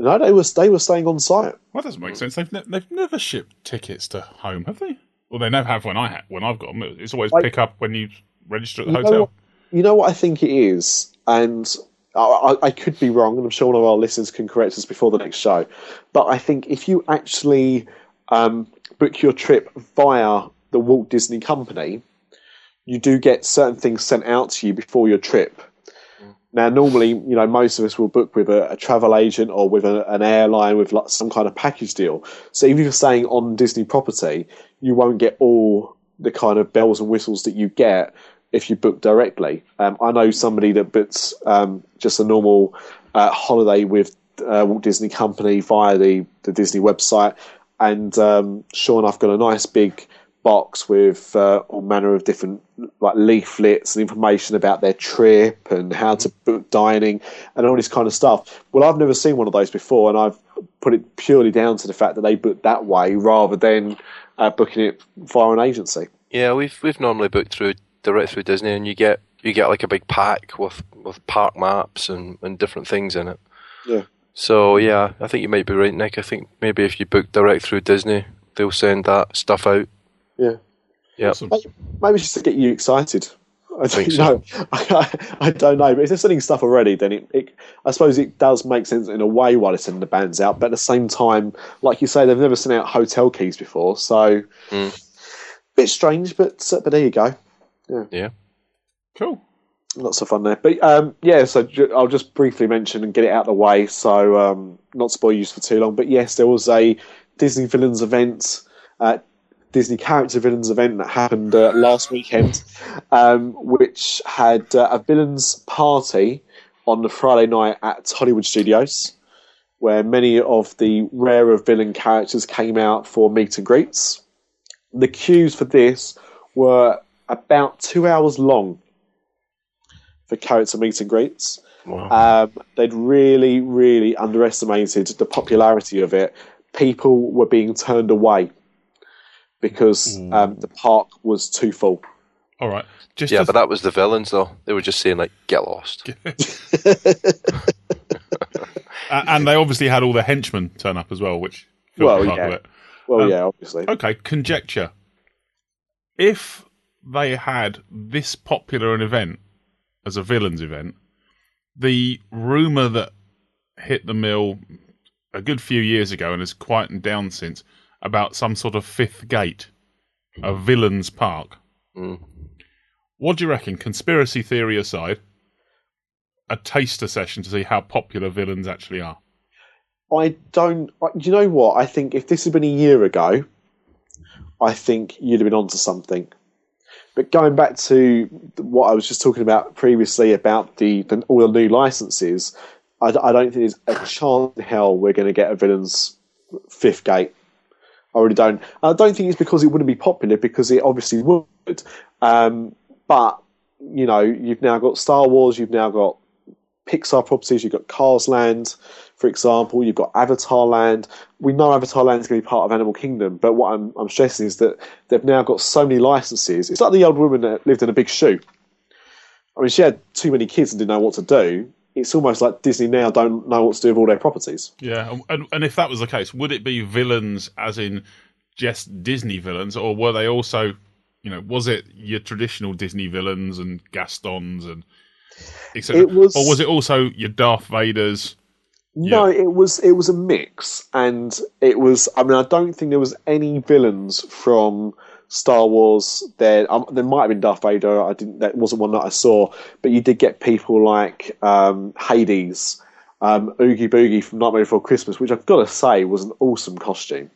No, they were staying on site. well, that doesn't make sense. They've never shipped tickets to home, have they? Well, they never have when I've got them. It's always pick up when you register at the hotel. You know what I think it is, and I could be wrong, and I'm sure one of our listeners can correct us before the next show. But I think if you actually book your trip via the Walt Disney Company, you do get certain things sent out to you before your trip. Now, normally, most of us will book with a travel agent or with an airline with some kind of package deal. So even if you're staying on Disney property, you won't get all the kind of bells and whistles that you get if you book directly. I know somebody that books just a normal holiday with Walt Disney Company via the Disney website, and sure enough, got a nice big box with all manner of different leaflets and information about their trip and how to book dining and all this kind of stuff. Well, I've never seen one of those before, and I've put it purely down to the fact that they book that way rather than booking it via an agency. Yeah, we've normally booked direct through Disney, and you get like a big pack with park maps and different things in it. Yeah. So yeah, I think you might be right, Nick. I think maybe if you book direct through Disney, they'll send that stuff out. Yeah. Yeah. Awesome. Maybe just to get you excited. I think so. I don't know, but if they're sending stuff already, then I suppose it does make sense in a way why they're sending the bands out. But at the same time, like you say, they've never sent out hotel keys before, so bit strange. But there you go. Yeah. Cool. Lots of fun there. But so I'll just briefly mention and get it out of the way, so not spoil you for too long. But yes, there was a Disney Villains event. Disney Character Villains event that happened last weekend, which had a villains party on the Friday night at Hollywood Studios, where many of the rarer villain characters came out for meet and greets. The queues for this were about 2 hours long for character meet and greets. Wow. They'd really, really underestimated the popularity of it. People were being turned away because the park was too full. All right. But that was the villains, though. They were just saying, get lost. And they obviously had all the henchmen turn up as well, which filled part of it. Well, yeah, obviously. Okay, conjecture. If they had this popular an event as a villains event, the rumour that hit the mill a good few years ago and has quietened down since about some sort of fifth gate, a villains park. What do you reckon, conspiracy theory aside, a taster session to see how popular villains actually are? Do you know what? I think if this had been a year ago, I think you'd have been onto something. But going back to what I was just talking about previously about all the new licenses, I don't think there's a chance in hell we're going to get a villains fifth gate. I really don't. I don't think it's because it wouldn't be popular, because it obviously would. But, you've now got Star Wars, you've now got Pixar properties, you've got Cars Land, for example, you've got Avatar Land. We know Avatar Land is going to be part of Animal Kingdom, but what I'm stressing is that they've now got so many licenses. It's like the old woman that lived in a big shoe. I mean, she had too many kids and didn't know what to do. It's almost like Disney now don't know what to do with all their properties. Yeah, and if that was the case, would it be villains as in just Disney villains, or were they also, was it your traditional Disney villains and Gastons and etc.? Or was it also your Darth Vaders? No, it was a mix, and it was. I mean, I don't think there was any villains from Star Wars there. There might have been Darth Vader. That wasn't one that I saw, but you did get people like Hades, Oogie Boogie from Nightmare Before Christmas, which I've got to say was an awesome costume.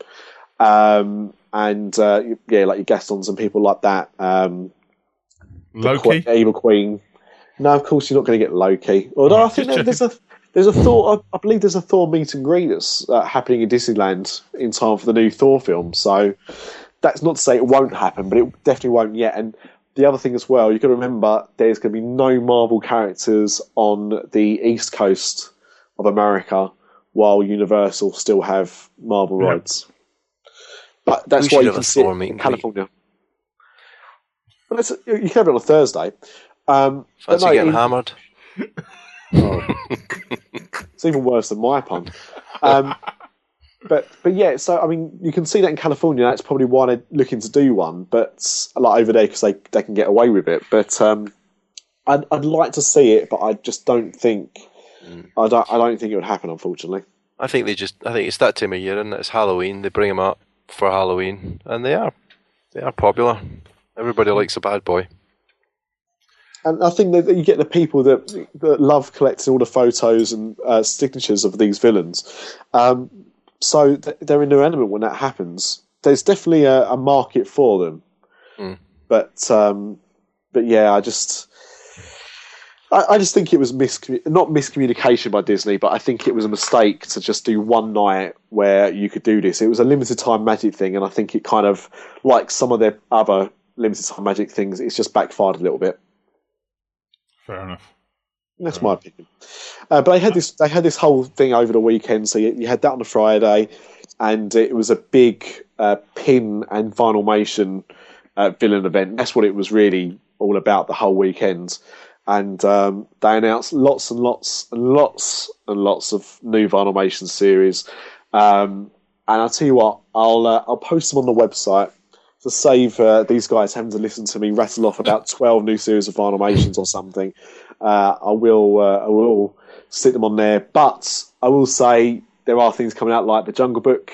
And like your Gastons and people like that. Loki, Evil Queen. No, of course you're not going to get Loki. Although I think there's a Thor. I believe there's a Thor meet and greet that's happening in Disneyland in time for the new Thor film. So that's not to say it won't happen, but it definitely won't yet. And the other thing as well, you've got to remember there's going to be no Marvel characters on the East Coast of America, while Universal still have Marvel rights. But that's why you can see it in California. But you can have it on a Thursday. Fancy getting hammered? Oh. It's even worse than my pun. But yeah, so I mean, you can see that in California. That's probably why they're looking to do one, but like over there because they can get away with it. But I'd like to see it, but I just don't think I don't think it would happen, unfortunately. I think it's that time of year, and it's Halloween. They bring them up for Halloween, and they are popular. Everybody likes a bad boy. And I think that you get the people that love collecting all the photos and signatures of these villains. So they're in their element when that happens. There's definitely a market for them. But yeah, I just think it was not miscommunication by Disney, but I think it was a mistake to just do one night where you could do this. It was a limited time magic thing, and I think it kind of, like some of their other limited time magic things, it's just backfired a little bit. Fair enough. That's my opinion. But they had this whole thing over the weekend. So you had that on the Friday, and it was a big pin and Vinylmation villain event. That's what it was really all about the whole weekend. And they announced lots and lots and lots and lots of new Vinylmation series. And I'll tell you what, I'll post them on the website to save these guys having to listen to me rattle off about 12 new series of Vinylmations or something. I will stick them on there, but I will say there are things coming out like the Jungle Book,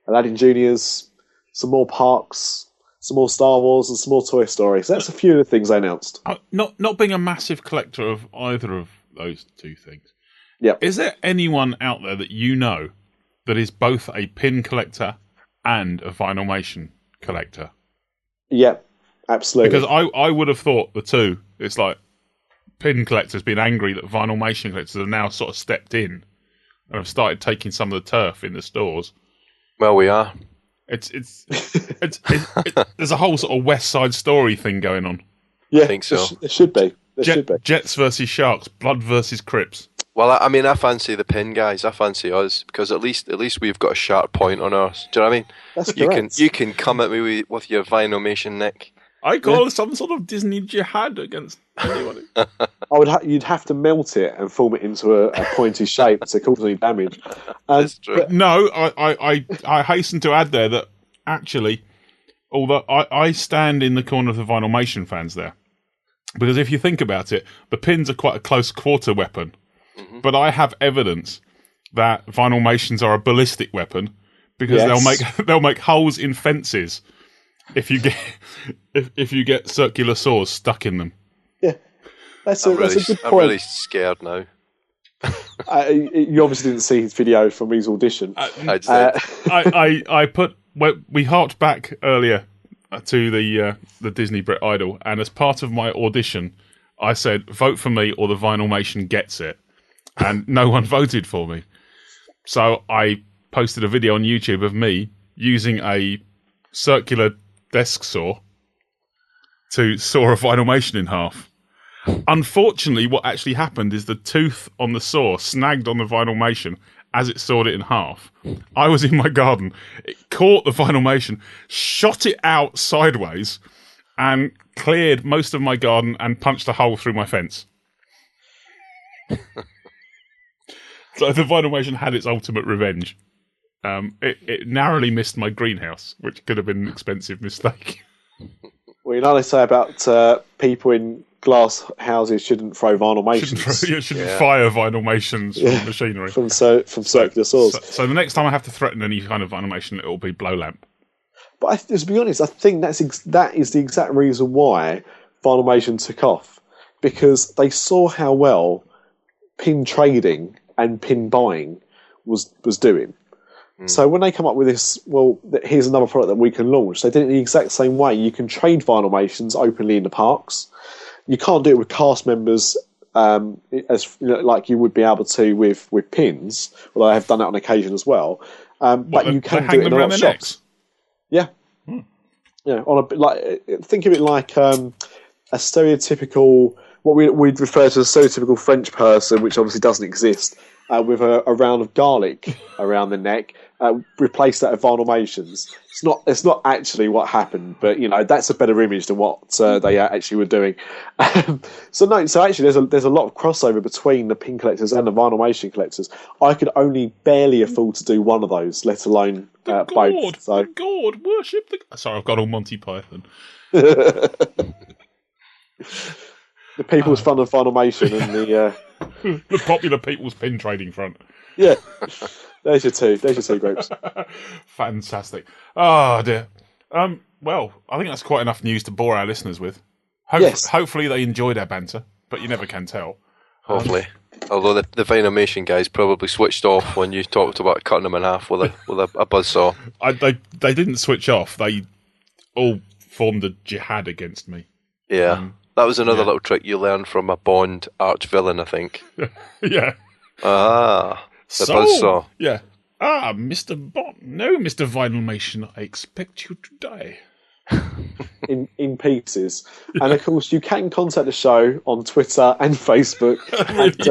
Aladdin Juniors, some more parks, some more Star Wars, and some more Toy Story. So that's a few of the things I announced. Not being a massive collector of either of those two things. Yeah. Is there anyone out there that you know that is both a pin collector and a Vinylmation collector? Yeah, absolutely. Because I would have thought the two. It's like pin collectors being angry that Vinylmation collectors have now sort of stepped in and have started taking some of the turf in the stores. Well, we are. It's there's a whole sort of West Side Story thing going on. Yeah, I think so. There should be. Jets versus Sharks, Blood versus Crips. Well, I mean, I fancy the pin guys. I fancy us because at least we've got a sharp point on ours. Do you know what I mean? That's correct. You can come at me with your Vinylmation, Nick. I call some sort of Disney jihad against anybody. You'd have to melt it and form it into a pointy shape to cause any damage. That's true. No, I hasten to add there that actually, although I stand in the corner of the Vinylmation fans there, because if you think about it, the pins are quite a close quarter weapon, but I have evidence that Vinylmations are a ballistic weapon because they'll make holes in fences. If you get circular saws stuck in them, yeah, that's a good point. I'm really scared now. You obviously didn't see his video from his audition. I did. We harked back earlier to the Disney Brit Idol, and as part of my audition, I said, "Vote for me, or the Vinylmation gets it," and no one voted for me. So I posted a video on YouTube of me using a circular desk saw to saw a Vinylmation in half. Unfortunately, what actually happened is the tooth on the saw snagged on the Vinylmation as it sawed it in half. I was in my garden. It caught the Vinylmation, shot it out sideways, and cleared most of my garden and punched a hole through my fence. So the Vinylmation had its ultimate revenge. It narrowly missed my greenhouse, which could have been an expensive mistake. Well, you know they say about people in glass houses shouldn't throw Vinylmations. Shouldn't fire Vinylmations from machinery. From circular saws. So the next time I have to threaten any kind of Vinylmation, it will be blow lamp. But to be honest, I think that is the exact reason why Vinylmation took off. Because they saw how well pin trading and pin buying was doing. So when they come up with this, well, here's another product that we can launch. They did it the exact same way. You can trade Vinylmations openly in the parks. You can't do it with cast members like you would be able to with pins, although I have done that on occasion as well. But you can do it in a lot of shops. Yeah. Yeah. Think of it like a stereotypical, what we'd refer to as a stereotypical French person, which obviously doesn't exist, with a round of garlic around the neck replace that with Vinylmations. It's not actually what happened, but that's a better image than what they actually were doing. So actually there's a lot of crossover between the pin collectors and the Vinylmation collectors. I could only barely afford to do one of those, let alone both. So God, worship the. Sorry, I've got all Monty Python. The People's Fun of Vinylmation and the Popular People's Pin Trading Front. Yeah, there's your two groups. Fantastic. Oh dear. Well, I think that's quite enough news to bore our listeners with. Yes. Hopefully they enjoyed our banter, but you never can tell. Hopefully. Although the Vinylmation guys probably switched off when you talked about cutting them in half with a buzzsaw. They didn't switch off. They all formed a jihad against me. Yeah. That was another little trick you learned from a Bond arch villain, I think. Yeah. The buzzsaw. Yeah. Mr. Bond. No, Mr. Vinylmation, I expect you to die. in pieces. And of course, you can contact the show on Twitter and Facebook.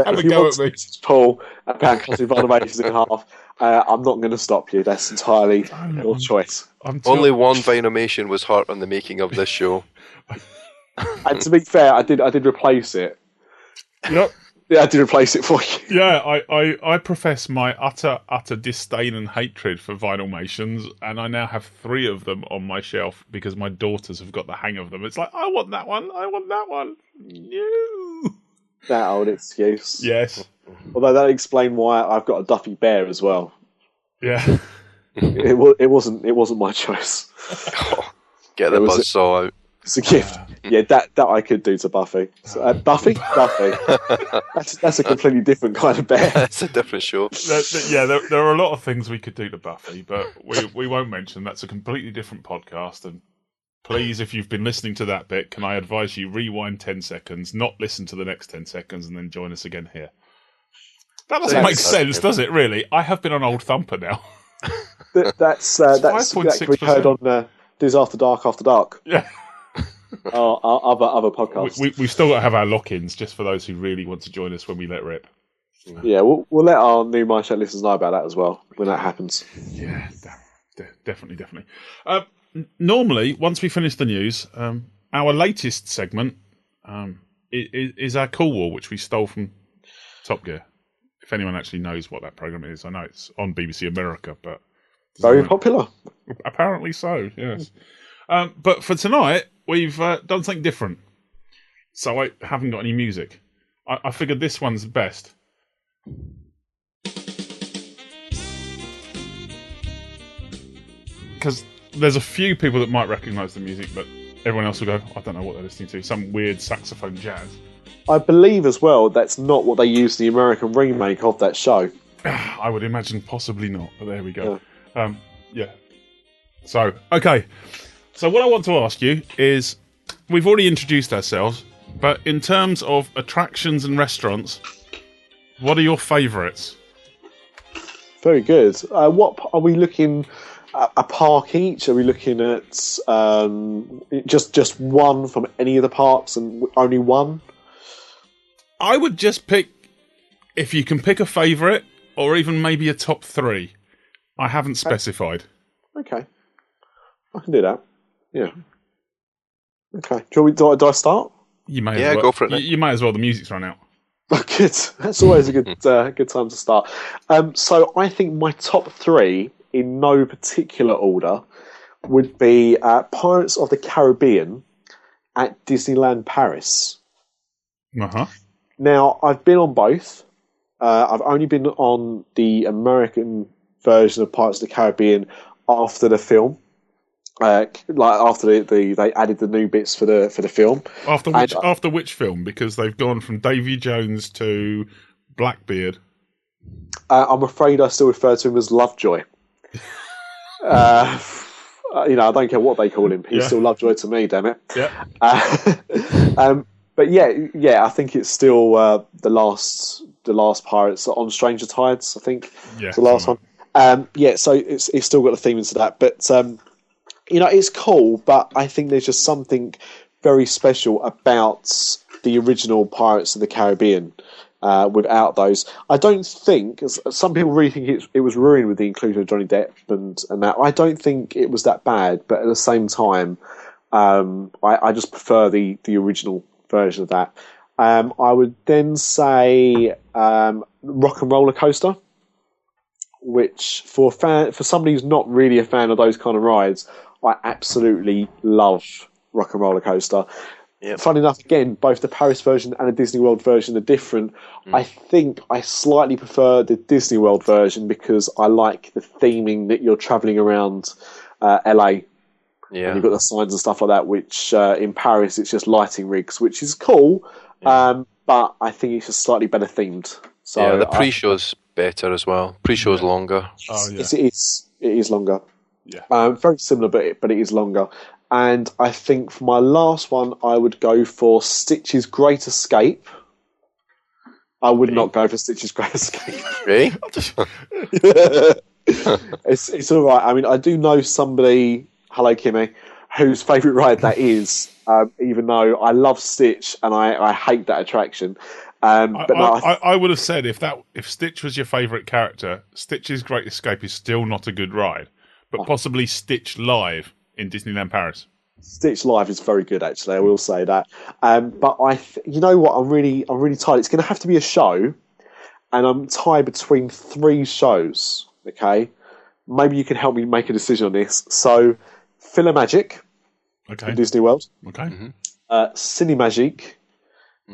Have a go at me, Paul, about cutting Vinylmations in half. I'm not going to stop you. That's entirely your choice. Only one Vinylmation was hurt on the making of this show. And to be fair, I did replace it. Yep. Yeah, I did replace it for you. Yeah, I profess my utter disdain and hatred for Vinylmations, and I now have 3 of them on my shelf because my daughters have got the hang of them. It's like, I want that one. No. That old excuse. Yes. Although that explains why I've got a Duffy Bear as well. Yeah. It wasn't my choice. Get the buzzsaw out. It's a gift. Yeah, that I could do to Buffy. So, Buffy. That's a completely different kind of bear. That's a different show. There are a lot of things we could do to Buffy, but we won't mention. That's a completely different podcast. And please, if you've been listening to that bit, can I advise you rewind 10 seconds, not listen to the next 10 seconds, and then join us again here. That doesn't make sense, does it? Really, I have been on Old Thumper now. That's we heard on After Dark. Yeah. Other podcasts. We've still got to have our lock-ins just for those who really want to join us when we let rip. Yeah, we'll let our new MiceChat listeners know about that as well when that happens. Yeah, definitely. Normally, once we finish the news, our latest segment is our Cool War, which we stole from Top Gear. If anyone actually knows what that program is, I know it's on BBC America, but very popular. Apparently so. Yes. But for tonight, we've done something different. So I haven't got any music. I figured this one's best. Because there's a few people that might recognise the music, but everyone else will go, I don't know what they're listening to. Some weird saxophone jazz. I believe as well that's not what they used in the American remake of that show. I would imagine possibly not, but there we go. Yeah. So, okay. So what I want to ask you is, we've already introduced ourselves, but in terms of attractions and restaurants, what are your favourites? Very good. What are we looking at? A park each? Are we looking at just one from any of the parks and only one? I would just pick, if you can pick a favourite, or even maybe a top 3. I haven't specified. Okay. I can do that. Yeah. Okay. Do I start? You may as well. Go for it. You may as well. The music's run out. Good. That's always a good time to start. So I think my top 3, in no particular order, would be Pirates of the Caribbean at Disneyland Paris. Uh-huh. Now, I've been on both. I've only been on the American version of Pirates of the Caribbean after the film. After they added the new bits for the film. After which film? Because they've gone from Davy Jones to Blackbeard. I'm afraid I still refer to him as Lovejoy. I don't care what they call him. He's still Lovejoy to me, damn it. Yeah. But yeah, I think it's still the last Pirates on Stranger Tides. I think it's the last one. So it's still got a theme into that, but. It's cool, but I think there's just something very special about the original Pirates of the Caribbean. without those. I don't think, some people really think it was ruined with the inclusion of Johnny Depp and that. I don't think it was that bad, but at the same time, I just prefer the original version of that. I would then say Rock and Roller Coaster, which for somebody who's not really a fan of those kind of rides, I absolutely love Rock and Roller Coaster. Yep. Funny enough, again, both the Paris version and the Disney World version are different. I think I slightly prefer the Disney World version because I like the theming that you're travelling around LA. Yeah. And you've got the signs and stuff like that, which in Paris it's just lighting rigs, which is cool, but I think it's just slightly better themed. So yeah, the pre-show's better as well. Pre-show's longer. Oh, yeah. It is longer. Yeah. Very similar, but it is longer. And I think for my last one, I would go for Stitch's Great Escape. I would not go for Stitch's Great Escape. Really? It's all right. I mean, I do know somebody, hello Kimmy, whose favourite ride that is, even though I love Stitch and I hate that attraction. I would have said if Stitch was your favourite character, Stitch's Great Escape is still not a good ride, but possibly Stitch Live in Disneyland Paris. Stitch Live is very good, actually. I will say that. But you know what? I'm really tired. It's going to have to be a show, and I'm tied between 3 shows. Okay, maybe you can help me make a decision on this. So, Philomagic in Disney World. Okay. Cinemagique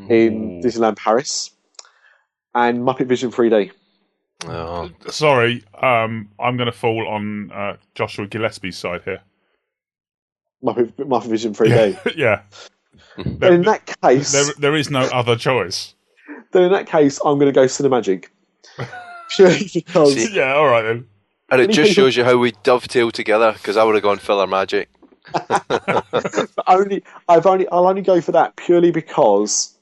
in Disneyland Paris, and Muppet Vision 3D. Oh. Sorry, I'm going to fall on Joshua Gillespie's side here. Muppet Vision 3D. Yeah. In that case, there is no other choice. Then in that case, I'm going to go Cinemagic. Purely because... Yeah, all right then. And it just shows you how we dovetail together, because I would have gone Filler Magic. I'll only go for that purely because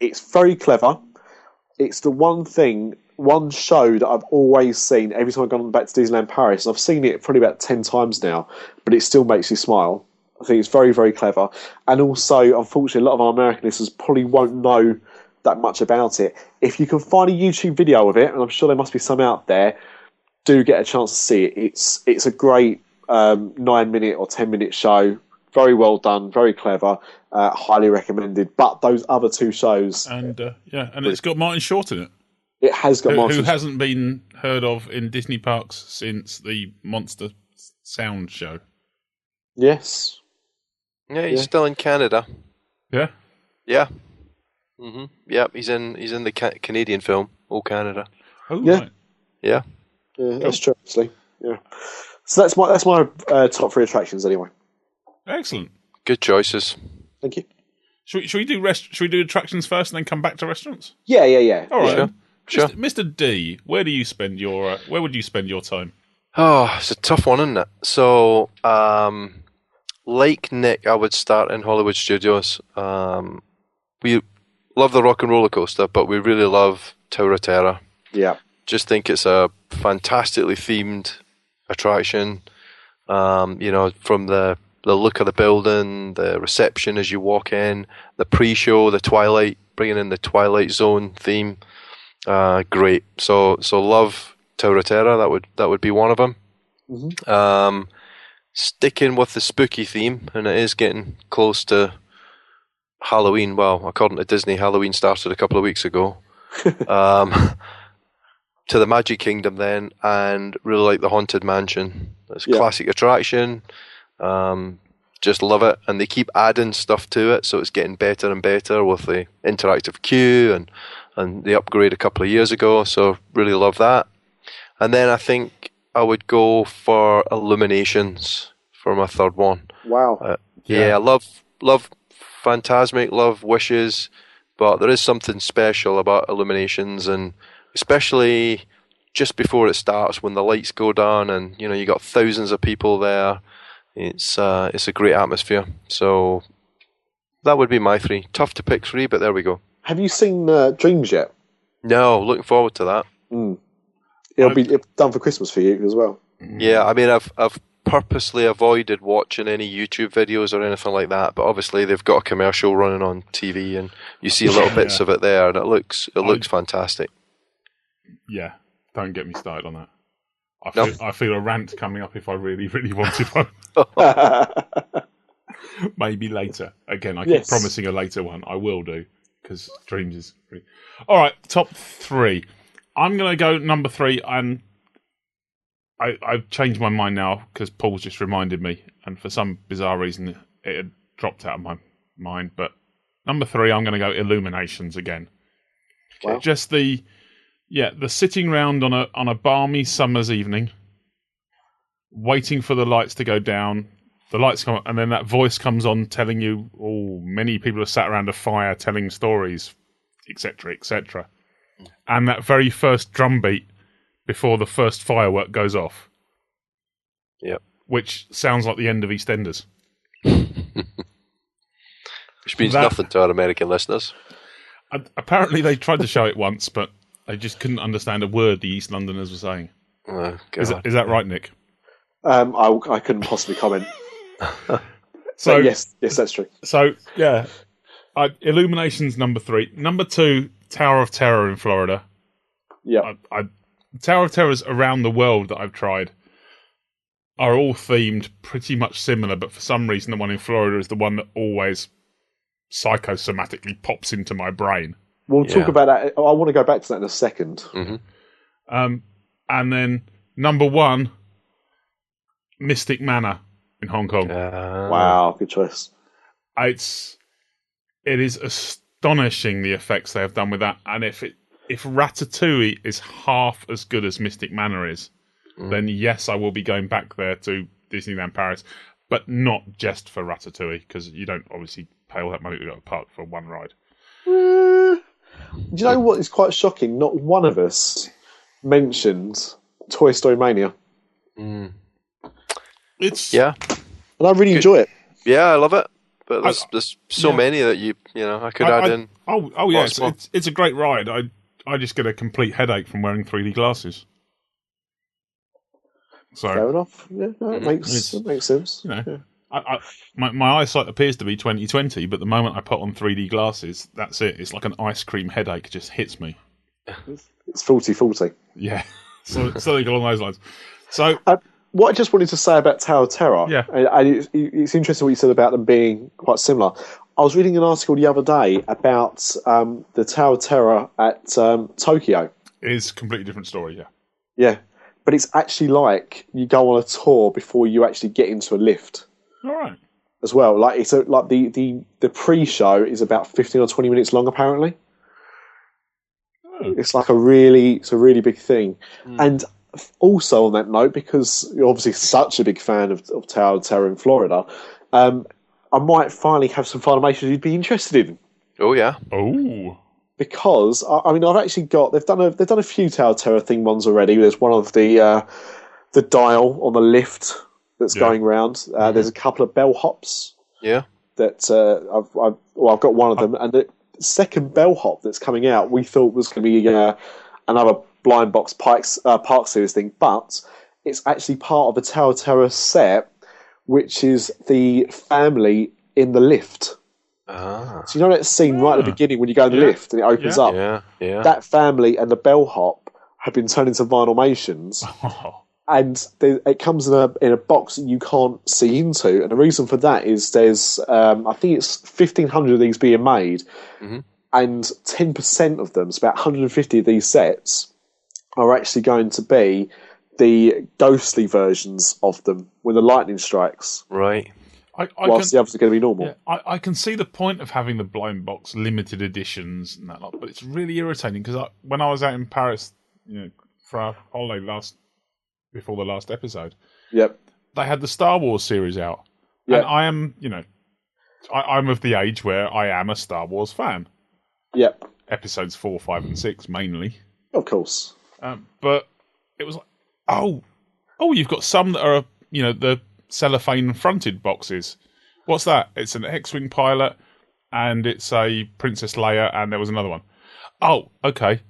it's very clever. It's the one show that I've always seen every time I've gone back to Disneyland Paris. And I've seen it probably about 10 times now, but it still makes you smile. I think it's very, very clever. And also, unfortunately, a lot of our American listeners probably won't know that much about it. If you can find a YouTube video of it, and I'm sure there must be some out there, do get a chance to see it. It's a great 9-minute or 10-minute show. Very well done, very clever, highly recommended. But those other 2 shows... And it's got Martin Short in it. It has got Martin Short. Who hasn't been heard of in Disney parks since the Monster Sound show. Yes. Yeah, he's still in Canada. Yeah? Yeah. Mm-hmm. Yeah, he's in the Canadian film, All Canada. Oh, yeah. Right. Yeah. Yeah, that's true, actually. Yeah. So that's my top 3 attractions anyway. Excellent. Good choices. Thank you. Should we do attractions first and then come back to restaurants? Yeah. All right. Sure. Mr. D, where would you spend your time? Oh, it's a tough one, isn't it? So, like Nick, I would start in Hollywood Studios. We love the Rock and Roller Coaster, but we really love Tower of Terror. Yeah. Just think it's a fantastically themed attraction. From the look of the building, the reception as you walk in, the pre-show, the Twilight, bringing in the Twilight Zone theme. Great. So love Tower of Terror. That would be one of them. Mm-hmm. Sticking with the spooky theme, and it is getting close to Halloween. Well, according to Disney, Halloween started a couple of weeks ago. To the Magic Kingdom then, and really like the Haunted Mansion. It's a classic attraction. Just love it, and they keep adding stuff to it, so it's getting better and better with the interactive queue and the upgrade a couple of years ago. So really love that. And then I think I would go for Illuminations for my third one. Wow. I love Phantasmic, love Wishes, but there is something special about Illuminations, and especially just before it starts when the lights go down and you got thousands of people there. It's a great atmosphere. So that would be my 3. Tough to pick 3, but there we go. Have you seen Dreams yet? No, looking forward to that. It'll be done for Christmas for you as well. Yeah, I mean I've purposely avoided watching any YouTube videos or anything like that, but obviously they've got a commercial running on TV, and you see little bits of it there, and it looks fantastic. Yeah, don't get me started on that. I feel a rant coming up if I really, really wanted one. Maybe later. Again, I keep promising a later one. I will do, because Dreams is free. All right, top 3. I'm going to go number 3, and I've changed my mind now because Paul's just reminded me, and for some bizarre reason it had dropped out of my mind. But number 3, I'm going to go Illuminations again. Wow. Just the sitting round on a balmy summer's evening, waiting for the lights to go down. The lights come on, and then that voice comes on telling you, many people are sat around a fire telling stories, etc., etc. And that very first drum beat before the first firework goes off. Yep. Which sounds like the end of EastEnders. Which means nothing to our American listeners. Apparently they tried to show it once, but they just couldn't understand a word the East Londoners were saying. Oh, God. Is that right, Nick? I couldn't possibly comment. So yes, that's true. So yeah, Illuminations number 3. Number 2, Tower of Terror in Florida. Yeah, Tower of Terrors around the world that I've tried are all themed pretty much similar, but for some reason the one in Florida is the one that always psychosomatically pops into my brain. We'll talk about that. I want to go back to that in a second. Mm-hmm. And then number 1, Mystic Manor in Hong Kong. Wow, good choice. It is astonishing the effects they have done with that, and if Ratatouille is half as good as Mystic Manor is, then yes, I will be going back there to Disneyland Paris, but not just for Ratatouille, because you don't obviously pay all that money to go apart for one ride. Do you know what is quite shocking? Not one of us mentioned Toy Story Mania. Mm. And I really enjoy it. Yeah, I love it. But there's so many that I could add in. Oh yes, it's a great ride. I just get a complete headache from wearing 3D glasses. So fair enough. Yeah, it makes sense. My eyesight appears to be 20/20, but the moment I put on 3D glasses, that's it. It's like an ice cream headache just hits me. It's 40/40. Yeah, so something along those lines. So. What I just wanted to say about Tower of Terror, and it's interesting what you said about them being quite similar. I was reading an article the other day about the Tower of Terror at Tokyo. It is a completely different story, yeah. Yeah, but it's actually like you go on a tour before you actually get into a lift. All right. As well, like the pre-show is about 15 or 20 minutes long, apparently. Oh. It's like a really big thing, and. Also, on that note, because you're obviously such a big fan of Tower of Terror in Florida, I might finally have some Funimation you'd be interested in. Oh yeah. Oh. Because I've actually got they've done a few Tower of Terror themed ones already. There's one of the dial on the lift that's going round. There's a couple of bellhops. Yeah. That I've got one of them, and the second bellhop that's coming out we thought was going to be another blind box park series thing, but it's actually part of a Tower of Terror set, which is the family in the lift. So you know that scene right at the beginning when you go in the lift and it opens up? Yeah. That family and the bellhop have been turned into Vinylmations. And it comes in a box that you can't see into. And the reason for that is there's, I think it's 1,500 of these being made, and 10% of them, so about 150 of these sets, are actually going to be the ghostly versions of them when the lightning strikes. Right. Whilst the others are going to be normal. Yeah, I can see the point of having the blind box limited editions and that lot, but it's really irritating because when I was out in Paris, for our holiday before the last episode, they had the Star Wars series out, and I am, I'm of the age where I am a Star Wars fan. Yep. Episodes 4, 5, and 6 mainly. Of course. But it was like, you've got some that are, the cellophane-fronted boxes. What's that? It's an X-Wing pilot, and it's a Princess Leia, and there was another one. Oh, okay.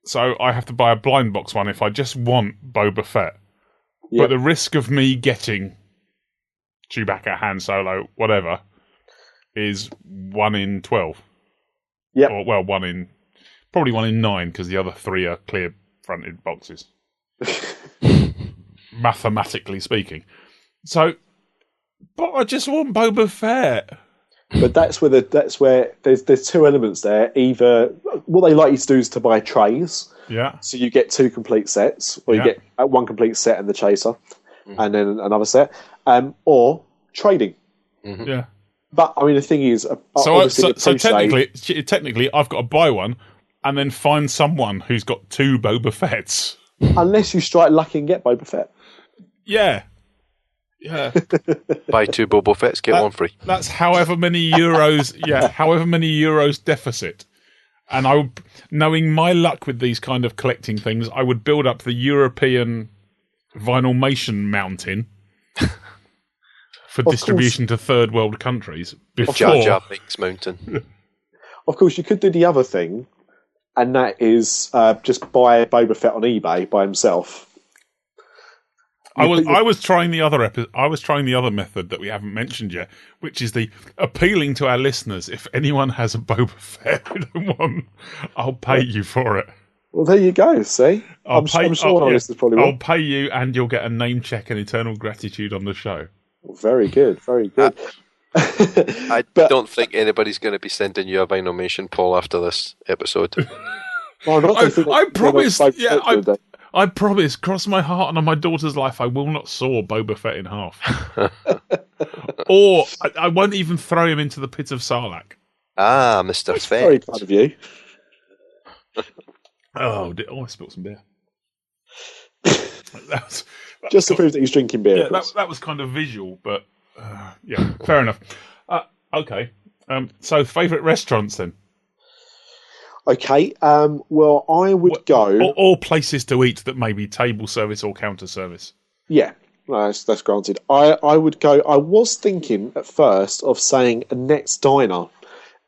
So I have to buy a blind box one if I just want Boba Fett. but the risk of me getting Chewbacca, Han Solo, whatever, is 1 in 12. Yep. Or, well, probably 1 in 9, because the other 3 are clear fronted boxes. Mathematically speaking. So, but I just want Boba Fett. But that's where there's 2 elements there. Either what they like you to do is to buy trays. Yeah. So you get 2 complete sets, or you get 1 complete set and the chaser, and then another set, or trading. Mm-hmm. Yeah. But I mean, the thing is, so technically, I've got to buy one and then find someone who's got 2 Boba Fetts. Unless you strike lucky and get Boba Fett. Yeah. Buy 2 Boba Fetts, get 1 free. That's however many euros. However many euros deficit. And knowing my luck with these kind of collecting things, I would build up the European Vinylmation mountain for distribution to third world countries before Jar Jar Binks mountain. Of course, you could do the other thing, and that is just buy Boba Fett on eBay by himself. I was trying the other method that we haven't mentioned yet, which is the appealing to our listeners. If anyone has a Boba Fett we don't want, I'll pay you for it. Well, there you go. See, I'm sure our listeners probably will. I'll pay you, and you'll get a name check and eternal gratitude on the show. Very good, very good. I don't think anybody's going to be sending you a Vinylmation poll after this episode. I promise. I promise, cross my heart and on my daughter's life, I will not saw Boba Fett in half. Or I won't even throw him into the pit of Sarlacc. Ah, Mr. That's Fett. very kind of you. I spilled some beer. Just to prove that he's drinking beer. Yeah, that was kind of visual, but yeah, fair enough. Okay, so favourite restaurants then? Okay, well, I would go... Or places to eat that may be table service or counter service. Yeah, that's granted. I would go... I was thinking at first of saying a Next Diner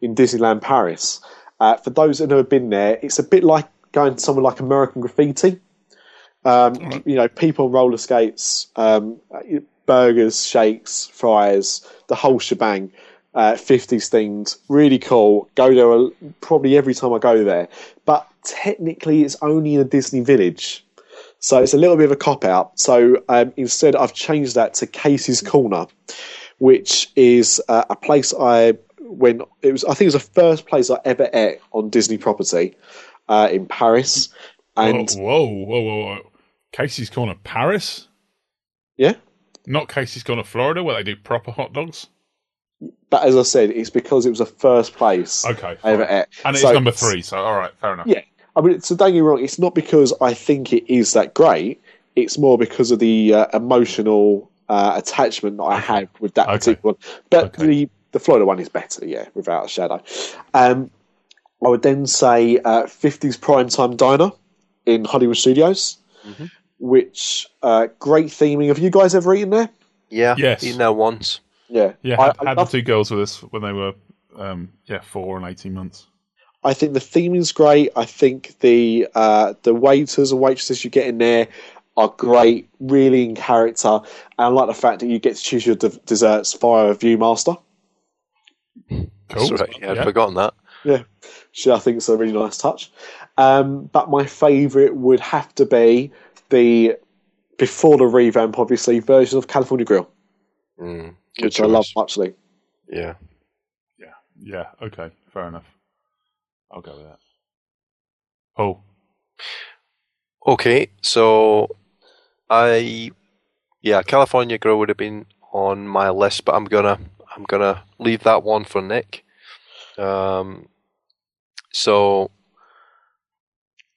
in Disneyland Paris. For those that have never been there, it's a bit like going to somewhere like American Graffiti. Right. You know, people on roller skates, burgers, shakes, fries, the whole shebang. 50s themed, really cool. Go there probably every time I go there. But technically, it's only in a Disney Village, so it's a little bit of a cop out. So instead, I've changed that to Casey's Corner, which is a place I think it was the first place I ever ate on Disney property in Paris. And whoa! Casey's Corner, Paris? Yeah, not Casey's Corner, Florida, where they do proper hot dogs. But as I said, it's because it was the first place I ever ate. And it's number 3, so all right, fair enough. Yeah. I mean, so don't get me wrong, it's not because I think it is that great. It's more because of the emotional attachment that I have with that particular one. But the Florida one is better, yeah, without a shadow. I would then say 50s Primetime Diner in Hollywood Studios, which great theming. Have you guys ever eaten there? Yeah, yes. Eaten there once. Yeah, I had the 2 girls with us when they were 4 and 18 months. I think the theming's great. I think the waiters and waitresses you get in there are great, really in character. And I like the fact that you get to choose your desserts via a Viewmaster. Cool. That's right. Yeah, I'd forgotten that. Yeah, which I think is a really nice touch. But my favourite would have to be the, before the revamp, obviously, version of California Grill. Which choice. I love muchly. Yeah. Okay, fair enough. I'll go with that. Paul. Okay, so California Grill would have been on my list, but I'm gonna leave that one for Nick. So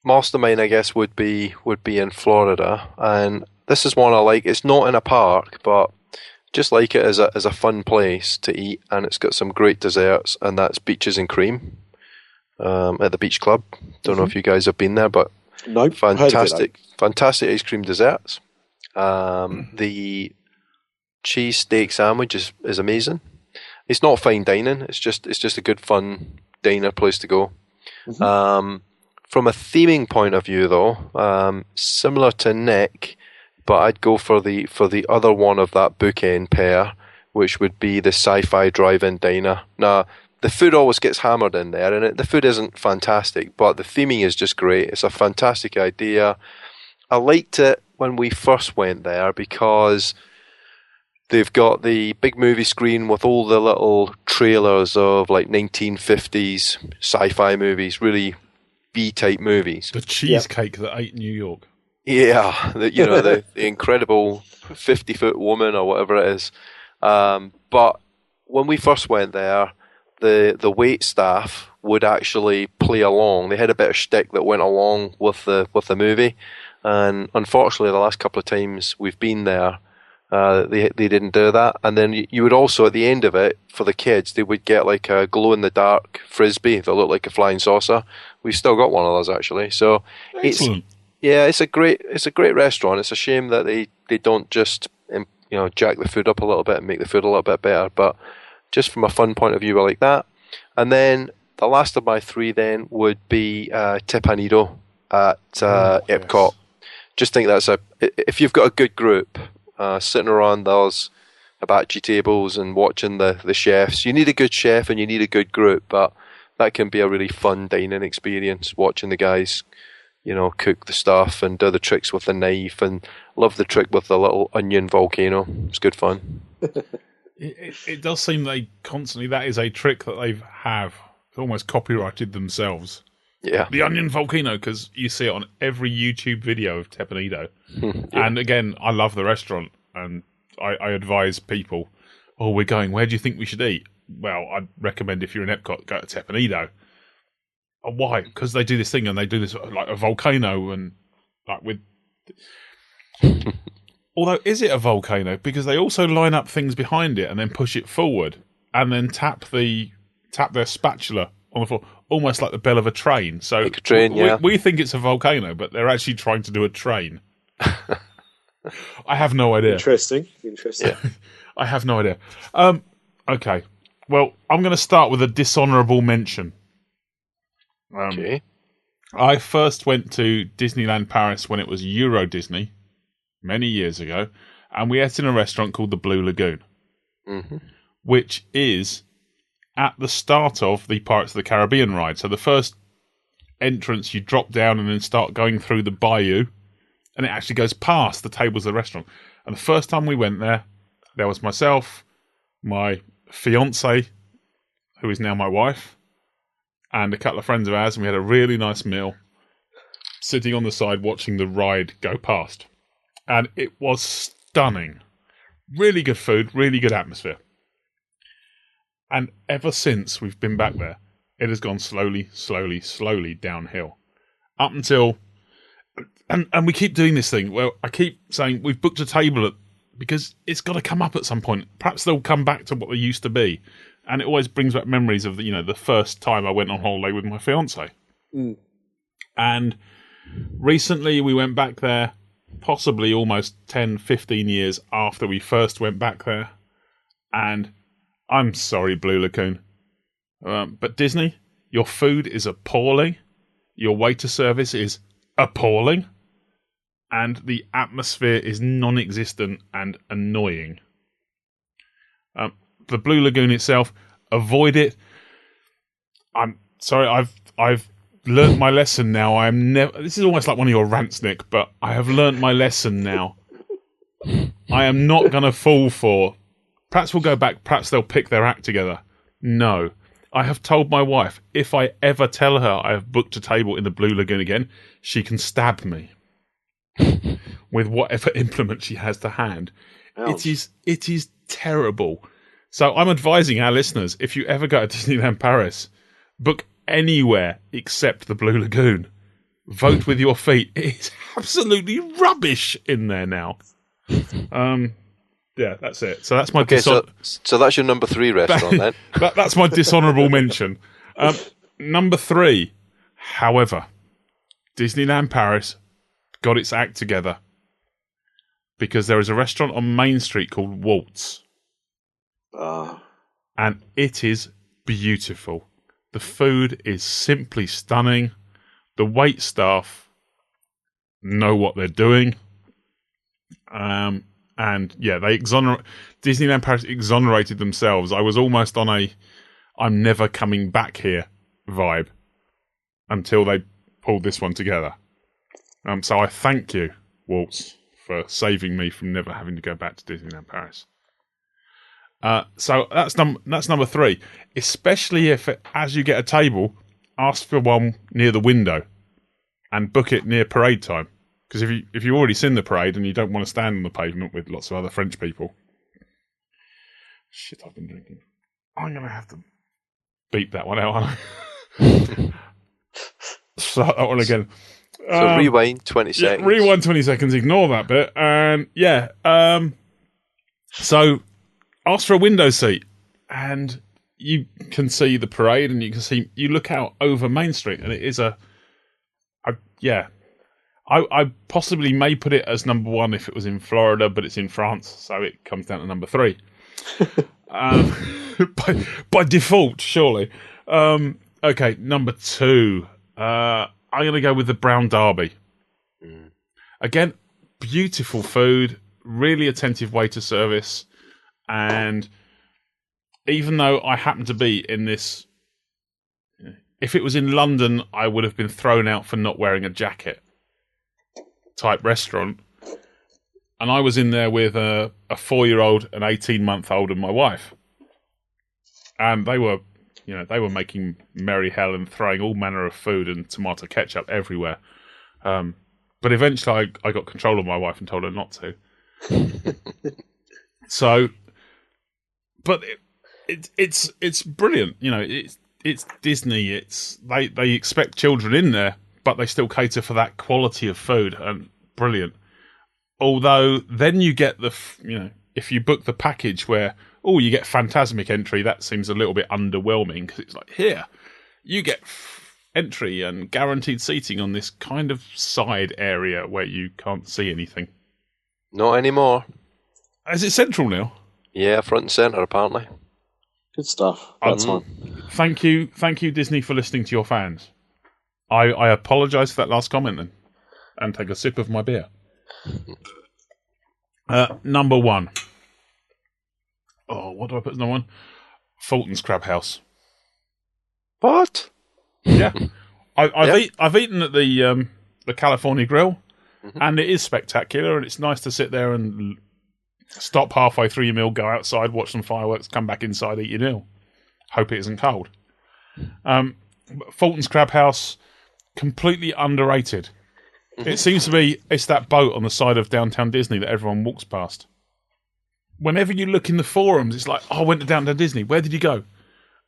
Mastermind, I guess, would be in Florida, and this is one I like. It's not in a park, but just like it as a fun place to eat, and it's got some great desserts, and that's Beaches and Cream at the Beach Club. Don't know if you guys have been there, but nope, fantastic ice cream desserts. The cheese steak sandwich is amazing. It's not fine dining. It's just a good fun diner place to go. From a theming point of view, though, similar to Nick, but I'd go for the other one of that bookend pair, which would be the Sci-Fi Drive-In Diner. Now, the food always gets hammered in there, and the food isn't fantastic, but the theming is just great. It's a fantastic idea. I liked it when we first went there because they've got the big movie screen with all the little trailers of like 1950s sci-fi movies, really B-type movies. The cheesecake that ate New York. Yeah, the incredible 50-foot woman or whatever it is. But when we first went there, the wait staff would actually play along. They had a bit of shtick that went along with the movie, and unfortunately, the last couple of times we've been there, they didn't do that. And then you would also, at the end of it, for the kids, they would get like a glow-in-the-dark frisbee that looked like a flying saucer. We've still got one of those actually. So Excellent. it's a great restaurant. It's a shame that they don't just jack the food up a little bit and make the food a little bit better. But just from a fun point of view, I like that. And then the last of my three then would be Teppanyaki at Epcot. Yes. Just think if you've got a good group sitting around those hibachi tables and watching the chefs, you need a good chef and you need a good group, but that can be a really fun dining experience, watching the guys cook the stuff and do the tricks with the knife, and love the trick with the little onion volcano. It's good fun. It does seem that that is a trick that they have almost copyrighted themselves. Yeah. The onion volcano, because you see it on every YouTube video of Teppanyaki. Yeah. And again, I love the restaurant, and I advise people, we're going, where do you think we should eat? Well, I'd recommend if you're in Epcot, go to Teppanyaki. Why? Because they do this thing, and they do this like a volcano, and like with... Although, is it a volcano? Because they also line up things behind it and then push it forward, and then tap their spatula on the floor, almost like the bell of a train. So like a train, we think it's a volcano, but they're actually trying to do a train. I have no idea. Interesting. Yeah. I have no idea. Okay. Well, I'm going to start with a dishonourable mention. Okay. I first went to Disneyland Paris when it was Euro Disney many years ago, and we ate in a restaurant called the Blue Lagoon, which is at the start of the Pirates of the Caribbean ride. So the first entrance, you drop down and then start going through the bayou, and it actually goes past the tables of the restaurant. And the first time we went there was myself, my fiance, who is now my wife, and a couple of friends of ours, and we had a really nice meal, sitting on the side watching the ride go past. And it was stunning. Really good food, really good atmosphere. And ever since we've been back there, it has gone slowly downhill. Up until... And we keep doing this thing. Well, I keep saying we've booked a table because it's got to come up at some point. Perhaps they'll come back to what they used to be. And it always brings back memories of the first time I went on holiday with my fiance. Mm. And recently we went back there, possibly almost 10, 15 years after we first went back there. And I'm sorry, Blue Lagoon, but Disney, your food is appalling. Your waiter service is appalling. And the atmosphere is non-existent and annoying. The Blue Lagoon itself, avoid it. I'm sorry, I've learnt my lesson now. I am never. This is almost like one of your rants, Nick, but I have learnt my lesson now. I am not going to fall for. Perhaps we'll go back. Perhaps they'll pick their act together. No, I have told my wife if I ever tell her I have booked a table in the Blue Lagoon again, she can stab me with whatever implement she has to hand. Ouch. It is terrible. So I'm advising our listeners, if you ever go to Disneyland Paris, book anywhere except the Blue Lagoon. Vote with your feet. It is absolutely rubbish in there now. Yeah, that's it. So that's my so that's your number 3 restaurant then. That's my dishonourable mention. Number 3, however, Disneyland Paris got its act together because there is a restaurant on Main Street called Waltz. And it is beautiful. The food is simply stunning. The wait staff know what they're doing. And yeah, Disneyland Paris exonerated themselves. I was almost on a I'm never coming back here vibe until they pulled this one together. So I thank you, Waltz, for saving me from never having to go back to Disneyland Paris. So that's number 3. Especially if, as you get a table, ask for one near the window and book it near parade time. Because if you've already seen the parade and you don't want to stand on the pavement with lots of other French people. Shit, I've been drinking. I'm going to have to beep that one out, aren't I? Start that one again. So rewind 20 seconds. Yeah, rewind 20 seconds, ignore that bit. And so ask for a window seat and you can see the parade and you look out over Main Street and it is I possibly may put it as number 1 if it was in Florida, but it's in France, so it comes down to number 3. By default, surely. Okay, number 2. I'm going to go with the Brown Derby. Again, beautiful food, really attentive waiter service, and even though I happen to be in this... If it was in London, I would have been thrown out for not wearing a jacket type restaurant. And I was in there with a 4-year-old, an 18-month-old, and my wife. And they were making merry hell and throwing all manner of food and tomato ketchup everywhere. But eventually I got control of my wife and told her not to. So, but it's brilliant. You know, it's Disney. They expect children in there, but they still cater for that quality of food, and brilliant. Although then you get if you book the package where you get Phantasmic entry, that seems a little bit underwhelming because it's like, here you get entry and guaranteed seating on this kind of side area where you can't see anything. Not anymore. Is it central now? Yeah, front and centre apparently. Good stuff. That's fine. Thank you, Disney, for listening to your fans. I apologise for that last comment then, and take a sip of my beer. Number 1. Oh, what do I put as number 1? Fulton's Crab House. What? Yeah, I've eaten at the California Grill, and it is spectacular, and it's nice to sit there and stop halfway through your meal, go outside, watch some fireworks, come back inside, eat your meal. Hope it isn't cold. Fulton's Crab House, completely underrated. It seems to be, it's that boat on the side of downtown Disney that everyone walks past. Whenever you look in the forums, it's like, I went to downtown Disney. Where did you go?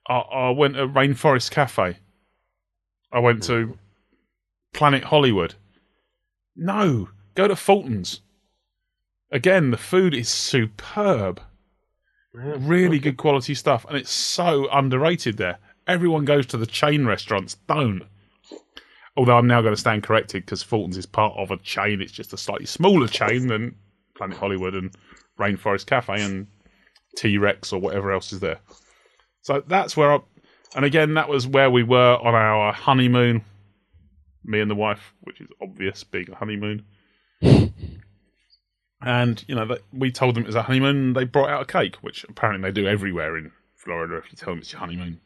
I went to Rainforest Cafe. I went to Planet Hollywood. No, go to Fulton's. Again, the food is superb. Really good quality stuff. And it's so underrated there. Everyone goes to the chain restaurants. Don't. Although I'm now going to stand corrected because Fulton's is part of a chain. It's just a slightly smaller chain than Planet Hollywood and Rainforest Cafe and T-Rex or whatever else is there. So that's where and again, that was where we were on our honeymoon. Me and the wife, which is obvious, being a honeymoon. And, we told them it was a honeymoon and they brought out a cake, which apparently they do everywhere in Florida if you tell them it's your honeymoon.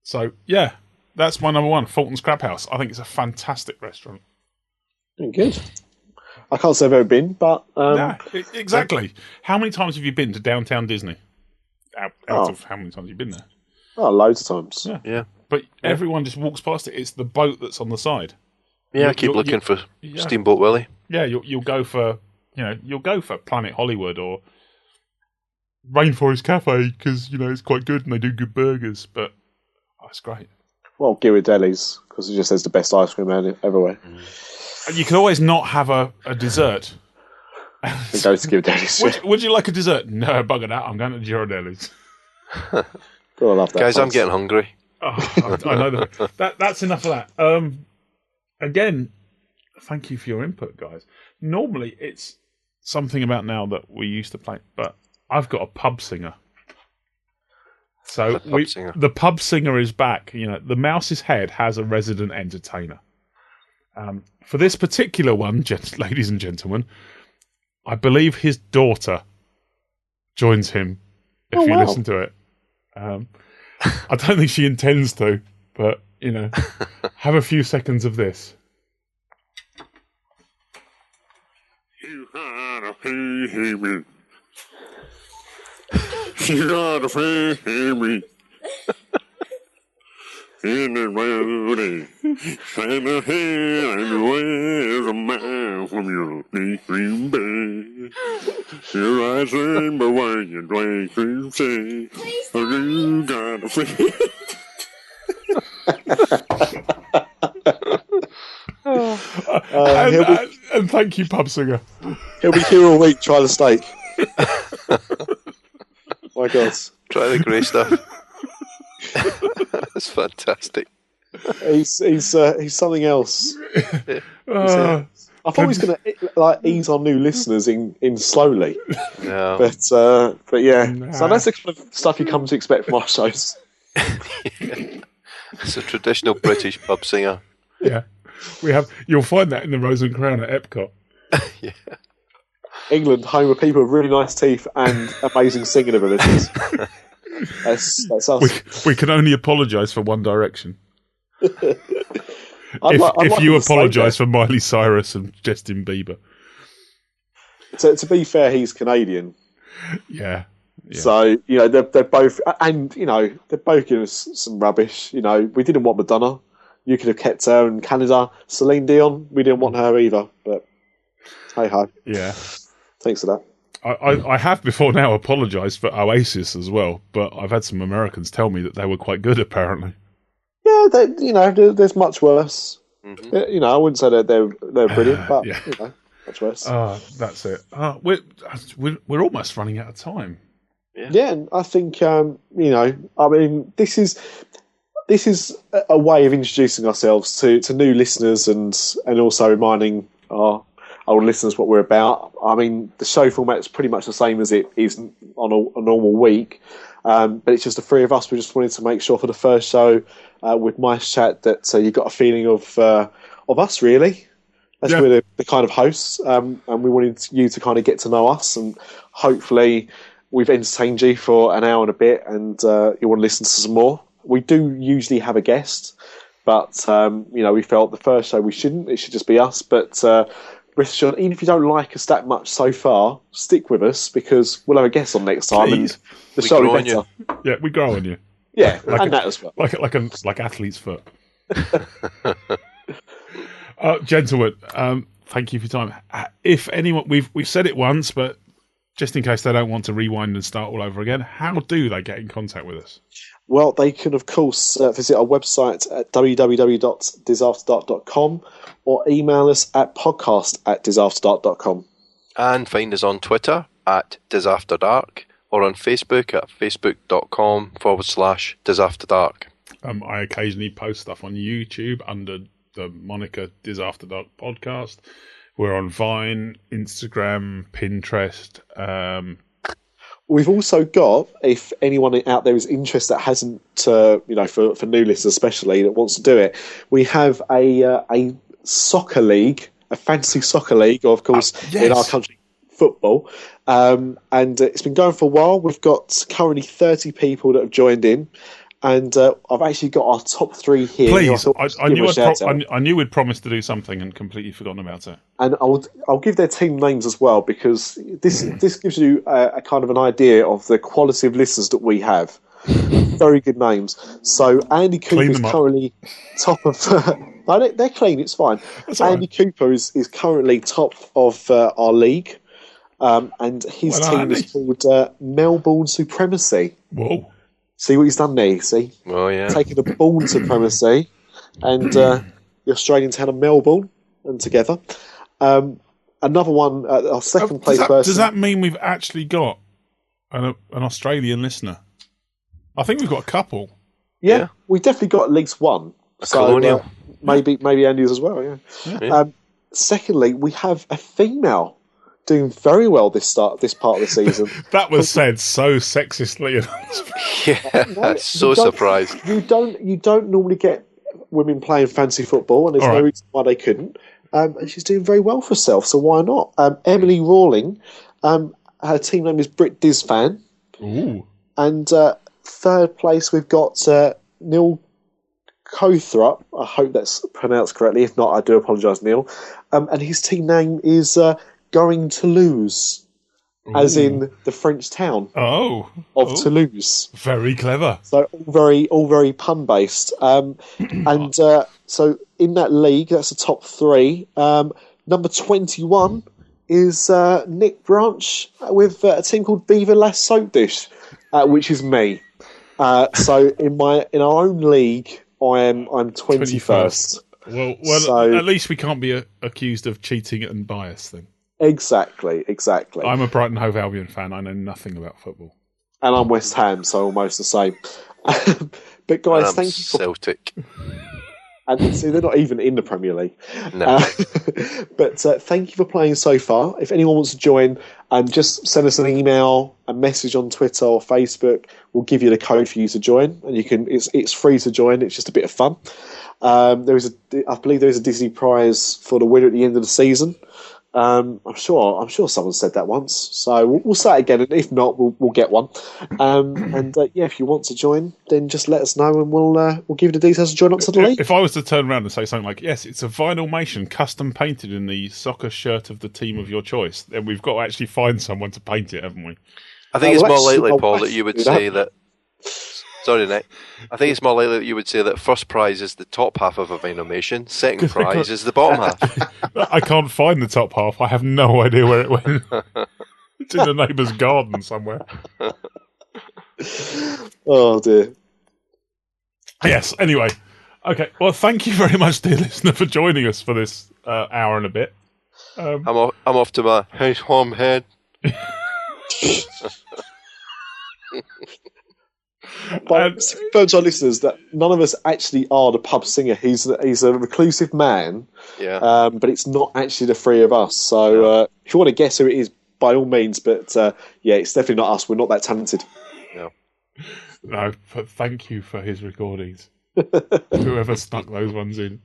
So, yeah, that's my number 1, Fulton's Crab House. I think it's a fantastic restaurant. Good. I can't say I've ever been, but... exactly. How many times have you been to downtown Disney? Out of how many times have you been there? Oh, loads of times. Yeah. But everyone just walks past it. It's the boat that's on the side. Yeah, I keep looking for Steamboat Willie. Yeah, you'll go for... you'll go for Planet Hollywood or Rainforest Cafe because, it's quite good and they do good burgers, but it's great. Well, Ghirardelli's, because it just has the best ice cream everywhere. And you can always not have a dessert. Go to Ghirardelli's. Would you like a dessert? No, bugger that. I'm going to Ghirardelli's. God, I love that Guys, place. I'm getting hungry. Oh, I know that. That's enough of that. Again, thank you for your input, guys. Normally, it's something about now that we used to play, but I've got a pub singer. So the pub singer is back. The Mouse's Head has a resident entertainer. For this particular one, ladies and gentlemen, I believe his daughter joins him if you listen to it. I don't think she intends to, but, have a few seconds of this. You gotta pay me. You gotta pay me. In the road, stand ahead and where's a mile from your deep green bay. Your eyes rainbow while you drink through say, you gotta pay. And thank you, pub singer. He'll be here all week trying the steak. My God. Try the grey stuff. That's fantastic. He's something else. I thought he was going to ease our new listeners in slowly. No. But yeah. Nah. So that's the kind of stuff you come to expect from our shows. It's a traditional British pub singer. Yeah. You'll find that in the Rose and Crown at Epcot. Yeah. England, home of people with really nice teeth and amazing singing abilities. That's us. We can only apologise for One Direction. If you apologise for Miley Cyrus and Justin Bieber. To be fair, he's Canadian. Yeah. So, they're both, and, they're both giving us some rubbish. We didn't want Madonna. You could have kept her in Canada. Celine Dion, we didn't want her either. But, hey-ho. Yeah. Thanks for that. I have before now apologised for Oasis as well, but I've had some Americans tell me that they were quite good, apparently. Yeah, there's much worse. Mm-hmm. I wouldn't say that they're brilliant, but, much worse. That's it. We're almost running out of time. Yeah, and I think, this is a way of introducing ourselves to new listeners and also reminding our old listeners what we're about. I mean, the show format is pretty much the same as it is on a normal week, but it's just the three of us. We just wanted to make sure for the first show with MiceChat that you got a feeling of us, really. As we're the kind of hosts, and we wanted you to kind of get to know us, and hopefully we've entertained you for an hour and a bit, and you want to listen to some more. We do usually have a guest, but we felt the first show we shouldn't. It should just be us. But rest assured, even if you don't like us that much so far, stick with us because we'll have a guest on next time, and the show will be better. Yeah, we grow on you. Yeah, and that as well. Like athlete's foot. Gentlemen, thank you for your time. If anyone, we've said it once, but just in case they don't want to rewind and start all over again, how do they get in contact with us? Well, they can, of course, visit our website at www.DisAfterDark.com or email us at podcast@DisAfterDark.com. And find us on Twitter at DisAfterDark or on Facebook at facebook.com/DisAfterDark. I occasionally post stuff on YouTube under the moniker DisAfterDark Podcast. We're on Vine, Instagram, Pinterest. We've also got, if anyone out there is interested that hasn't, for new listeners especially, that wants to do it, we have a soccer league, a fantasy soccer league, of course, in our country, football. And it's been going for a while. We've got currently 30 people that have joined in. And I've actually got our top three here. Please, I knew we'd promised to do something and completely forgotten about it. And I'll give their team names as well because this gives you a kind of an idea of the quality of listeners that we have. Very good names. So Andy Cooper is currently top of. No, they're clean. It's fine. Andy Cooper is currently top of our league, and his team is called Melbourne Supremacy. Whoa. See what he's done there, see? Oh, yeah. Taking the Bourne supremacy and the Australian town of Melbourne and together. Another one, our second place person. Does that mean we've actually got an Australian listener? I think we've got a couple. Yeah. We've definitely got at least one. Colonial. Maybe Andy's as well, yeah. Secondly, we have a female doing very well this part of the season. That was said so sexistly. Yeah, so surprised. You don't normally get women playing fantasy football, and there's no reason why they couldn't. and she's doing very well for herself, so why not? Emily Rawling, her team name is Brit Disfan. Ooh. And third place, we've got Neil Cothrop. I hope that's pronounced correctly. If not, I do apologise, Neil. And his team name is Going to Lose, as in the French town of Toulouse. Very clever. So all very pun based. And so in that league, that's the top three. Number 21 is Nick Branch with a team called Viva La Soap Dish, which is me. So in our own league, I'm 21st. Well, so, at least we can't be accused of cheating and bias then. Exactly. I'm a Brighton Hove Albion fan. I know nothing about football. And I'm West Ham, so almost the same. But guys, thank you for Celtic. And see, they're not even in the Premier League. No. But thank you for playing so far. If anyone wants to join, just send us an email, a message on Twitter or Facebook. We'll give you the code for you to join, and you can. It's free to join. It's just a bit of fun. I believe there is a Disney prize for the winner at the end of the season. I'm sure someone said that once, so we'll say it again, and if not, we'll get one. If you want to join, then just let us know, and we'll give you the details to join up to the league. If I was to turn around and say something like, "Yes, it's a vinylmation custom painted in the soccer shirt of the team of your choice," then we've got to actually find someone to paint it, haven't we? I think it's more likely, Paul, that you would say that. Sorry, Nick. I think it's more likely that you would say that first prize is the top half of a vinylmation, second prize is the bottom half. I can't find the top half. I have no idea where it went. It's in the neighbour's garden somewhere. Oh, dear. Yes, anyway. Okay, well, thank you very much, dear listener, for joining us for this hour and a bit. I'm off to my home head. But confirm to our listeners that none of us actually are the pub singer. He's a reclusive man, but it's not actually the three of us. So if you want to guess who it is, by all means. But it's definitely not us. We're not that talented. No, but thank you for his recordings. Whoever snuck those ones in.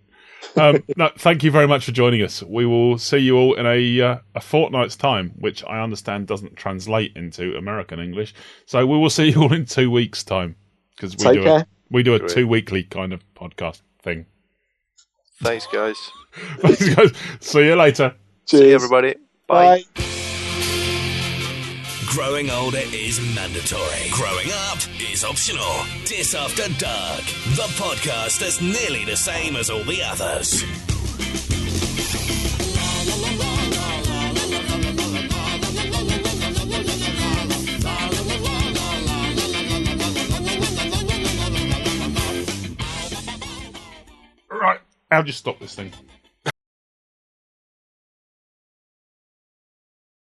No, thank you very much for joining us. We will see you all in a fortnight's time, which I understand doesn't translate into American English. So we will see you all in 2 weeks' time, because we do a 2-weekly kind of podcast thing. Thanks, guys. Thanks, guys. See you later. Cheers. See you, everybody. Bye. Growing older is mandatory. Growing up is optional. Dis After Dark, the podcast that's nearly the same as all the others. Right, I'll just stop this thing.